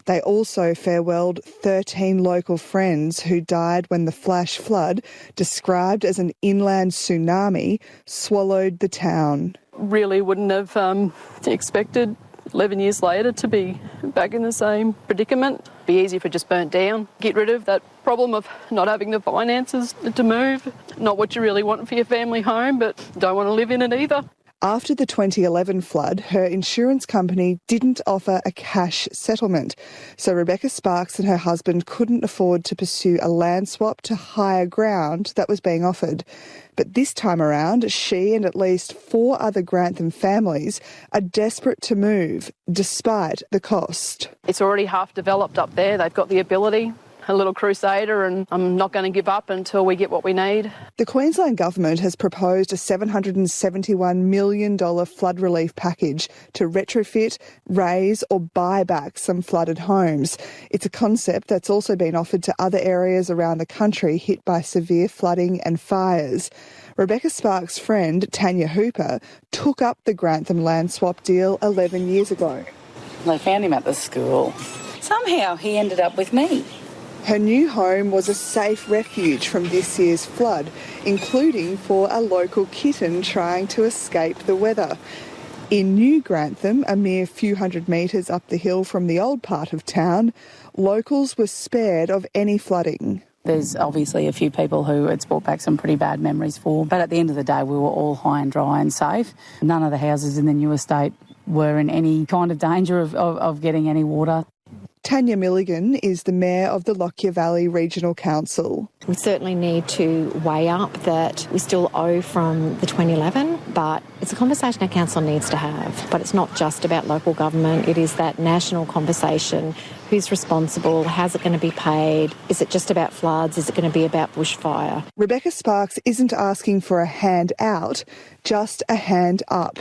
They also farewelled 13 local friends who died when the flash flood, described as an inland tsunami, swallowed the town. Really wouldn't have expected 11 years later to be back in the same predicament. Be easy if it just burnt down. Get rid of that problem of not having the finances to move. Not what you really want for your family home, but don't want to live in it either. After the 2011 flood, her insurance company didn't offer a cash settlement, so Rebecca Sparks and her husband couldn't afford to pursue a land swap to higher ground that was being offered. But this time around, she and at least 4 other Grantham families are desperate to move, despite the cost. It's already half developed up there. They've got the ability. A little crusader, and I'm not going to give up until we get what we need. The Queensland Government has proposed a $771 million flood relief package to retrofit, raise or buy back some flooded homes. It's a concept that's also been offered to other areas around the country hit by severe flooding and fires. Rebecca Sparks' friend, Tanya Hooper, took up the Grantham land swap deal 11 years ago. They found him at the school. Somehow he ended up with me. Her new home was a safe refuge from this year's flood, including for a local kitten trying to escape the weather. In New Grantham, a mere few hundred metres up the hill from the old part of town, locals were spared of any flooding. There's obviously a few people who it's brought back some pretty bad memories for, but at the end of the day we were all high and dry and safe. None of the houses in the new estate were in any kind of danger of getting any water. Tanya Milligan is the Mayor of the Lockyer Valley Regional Council. We certainly need to weigh up that we still owe from the 2011, but it's a conversation our council needs to have. But it's not just about local government, it is that national conversation. Who's responsible? How's it going to be paid? Is it just about floods? Is it going to be about bushfire? Rebecca Sparks isn't asking for a hand out, just a hand up.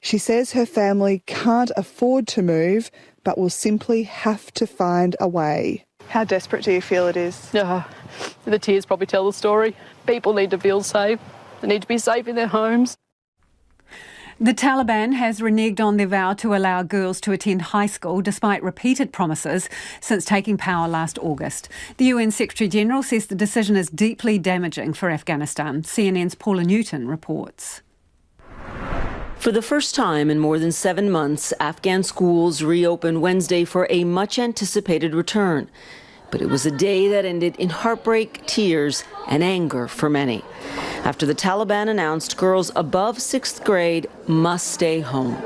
She says her family can't afford to move, but will simply have to find a way. How desperate do you feel it is? The tears probably tell the story. People need to feel safe. They need to be safe in their homes. The Taliban has reneged on their vow to allow girls to attend high school despite repeated promises since taking power last August. The UN Secretary-General says the decision is deeply damaging for Afghanistan. CNN's Paula Newton reports. For the first time in more than 7 months, Afghan schools reopened Wednesday for a much-anticipated return. But it was a day that ended in heartbreak, tears, and anger for many. After the Taliban announced girls above 6th grade must stay home.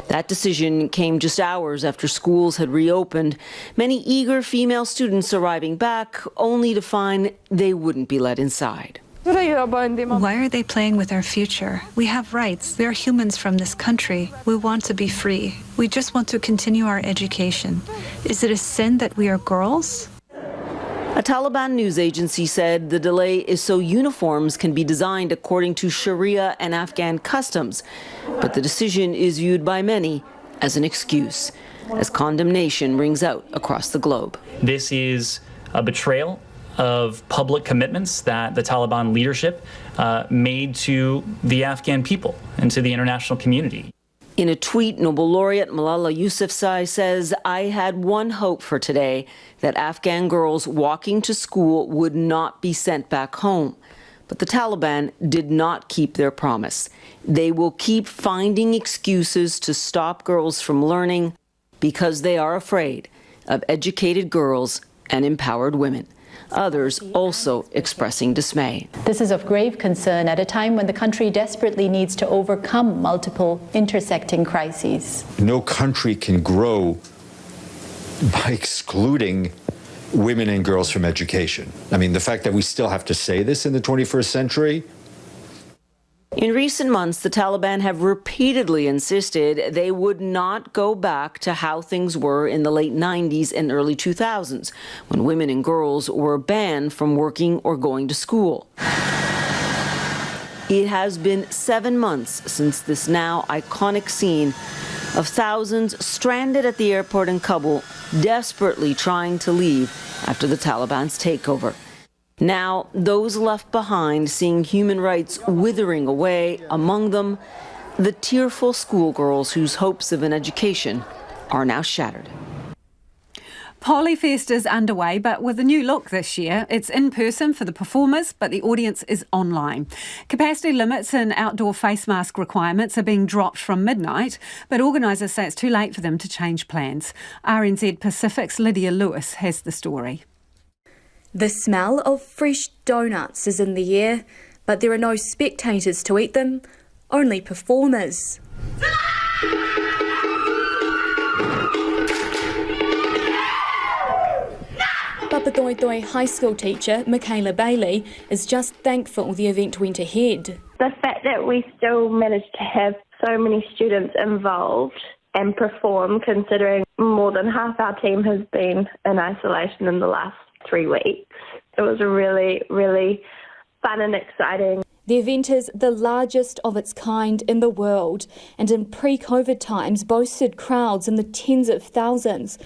That decision came just hours after schools had reopened, many eager female students arriving back only to find they wouldn't be let inside. Why are they playing with our future? We have rights. We are humans from this country. We want to be free. We just want to continue our education. Is it a sin that we are girls? A Taliban news agency said the delay is so uniforms can be designed according to Sharia and Afghan customs, but the decision is viewed by many as an excuse, as condemnation rings out across the globe. This is a betrayal of public commitments that the Taliban leadership made to the Afghan people and to the international community. In a tweet, Nobel laureate Malala Yousafzai says, "I had one hope for today, that Afghan girls walking to school would not be sent back home." But the Taliban did not keep their promise. They will keep finding excuses to stop girls from learning because they are afraid of educated girls and empowered women. Others also expressing dismay. This is of grave concern at a time when the country desperately needs to overcome multiple intersecting crises. No country can grow by excluding women and girls from education. I mean, the fact that we still have to say this in the 21st century. In recent months, the Taliban have repeatedly insisted they would not go back to how things were in the late 90s and early 2000s, when women and girls were banned from working or going to school. It has been 7 months since this now iconic scene of thousands stranded at the airport in Kabul, desperately trying to leave after the Taliban's takeover. Now, those left behind seeing human rights withering away, among them, the tearful schoolgirls whose hopes of an education are now shattered. Polyfest is underway, but with a new look this year. It's in person for the performers, but the audience is online. Capacity limits and outdoor face mask requirements are being dropped from midnight, but organisers say it's too late for them to change plans. RNZ Pacific's Lydia Lewis has the story. The smell of fresh donuts is in the air, but there are no spectators to eat them, only performers. Papatoetoe High School teacher Michaela Bailey is just thankful the event went ahead. The fact that we still managed to have so many students involved and perform, considering more than half our team has been in isolation in the last 3 weeks. It was really, really fun and exciting. The event is the largest of its kind in the world and in pre-COVID times boasted crowds in the tens of thousands.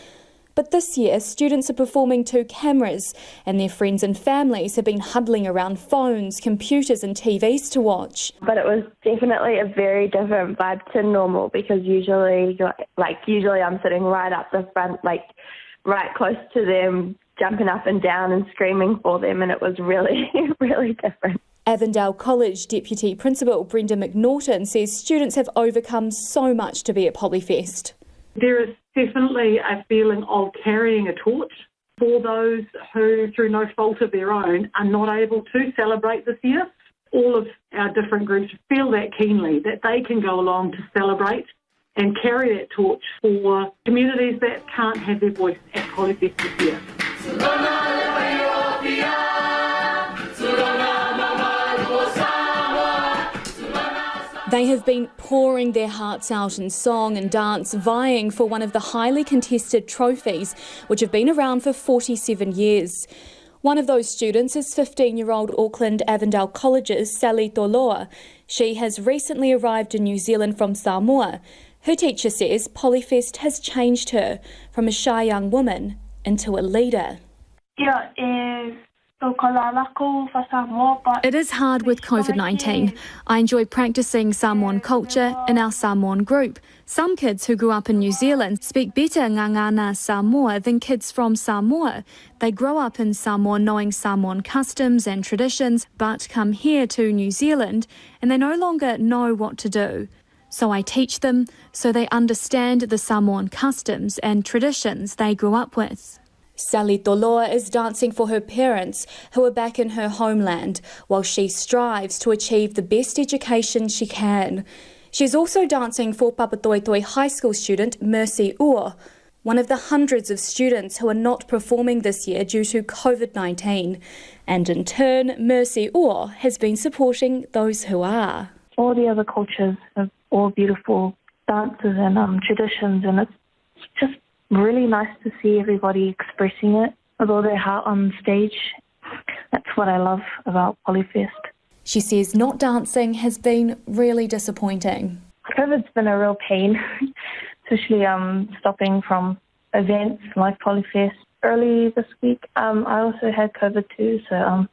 But this year, students are performing to cameras and their friends and families have been huddling around phones, computers and TVs to watch. But it was definitely a very different vibe to normal because usually I'm sitting right up the front, right close to them, jumping up and down and screaming for them, and it was really, really different. Avondale College Deputy Principal Brenda McNaughton says students have overcome so much to be at Polyfest. There is definitely a feeling of carrying a torch for those who, through no fault of their own, are not able to celebrate this year. All of our different groups feel that keenly, that they can go along to celebrate and carry that torch for communities that can't have their voice at Polyfest this year. They have been pouring their hearts out in song and dance, vying for one of the highly contested trophies, which have been around for 47 years. One of those students is 15-year-old Auckland Avondale College's Sally Toloa. She has recently arrived in New Zealand from Samoa. Her teacher says Polyfest has changed her from a shy young woman into a leader. It is hard with COVID-19. I enjoy practicing Samoan culture in our Samoan group. Some kids who grew up in New Zealand speak better Ngangana Samoa than kids from Samoa. They grow up in Samoa knowing Samoan customs and traditions, but come here to New Zealand and they no longer know what to do. So I teach them so they understand the Samoan customs and traditions they grew up with. Sally Toloa is dancing for her parents who are back in her homeland while she strives to achieve the best education she can. She's also dancing for Papatoetoe High School student Mercy Ua, one of the hundreds of students who are not performing this year due to COVID-19. And in turn, Mercy Ua has been supporting those who are. All the other cultures have all beautiful dances and traditions, and it's just really nice to see everybody expressing it with all their heart on stage. That's what I love about Polyfest. She says not dancing has been really disappointing. COVID's been a real pain, especially stopping from events like Polyfest. Early this week, I also had COVID too, so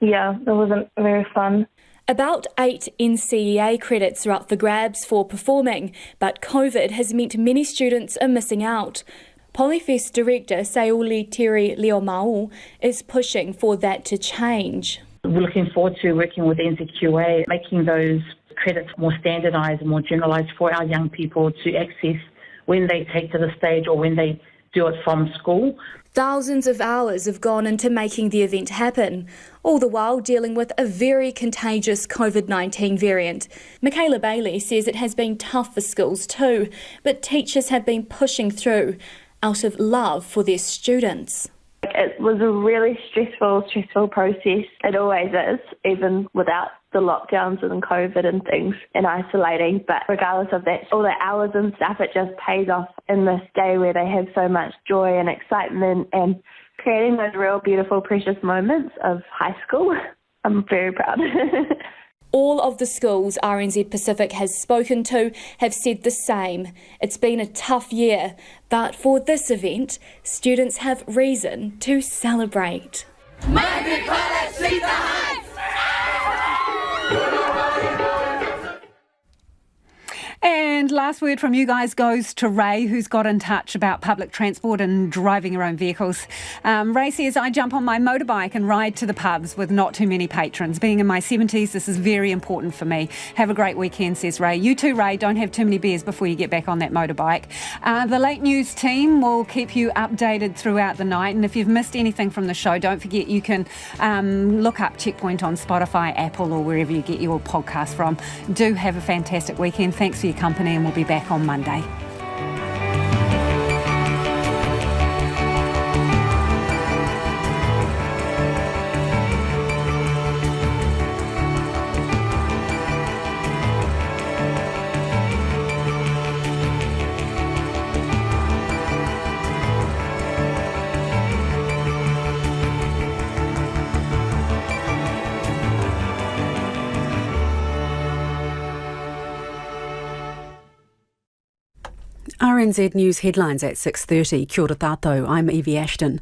yeah, it wasn't very fun. About 8 NCEA credits are up for grabs for performing, but COVID has meant many students are missing out. Polyfest director Sauli Tiri Leomau is pushing for that to change. We're looking forward to working with NZQA, making those credits more standardised and more generalised for our young people to access when they take to the stage or when they do it from school. Thousands of hours have gone into making the event happen, all the while dealing with a very contagious COVID-19 variant. Michaela Bailey says it has been tough for schools too, but teachers have been pushing through out of love for their students. It was a really stressful process. It always is, even without the lockdowns and COVID and things and isolating. But regardless of that, all the hours and stuff, it just pays off in this day where they have so much joy and excitement and creating those real beautiful, precious moments of high school. I'm very proud. All of the schools RNZ Pacific has spoken to have said the same. It's been a tough year, but for this event, students have reason to celebrate. And last word from you guys goes to Ray, who's got in touch about public transport and driving your own vehicles. Ray says, I jump on my motorbike and ride to the pubs with not too many patrons. Being in my 70s, this is very important for me. Have a great weekend, says Ray. You too, Ray. Don't have too many beers before you get back on that motorbike. The Late News team will keep you updated throughout the night. And if you've missed anything from the show, don't forget you can look up Checkpoint on Spotify, Apple, or wherever you get your podcast from. Do have a fantastic weekend. Thanks for your company, and we'll be back on Monday. RNZ News headlines at 6:30. Kia ora tātou, I'm Evie Ashton.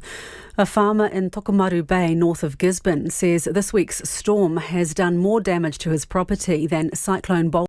A farmer in Tokomaru Bay, north of Gisborne, says this week's storm has done more damage to his property than Cyclone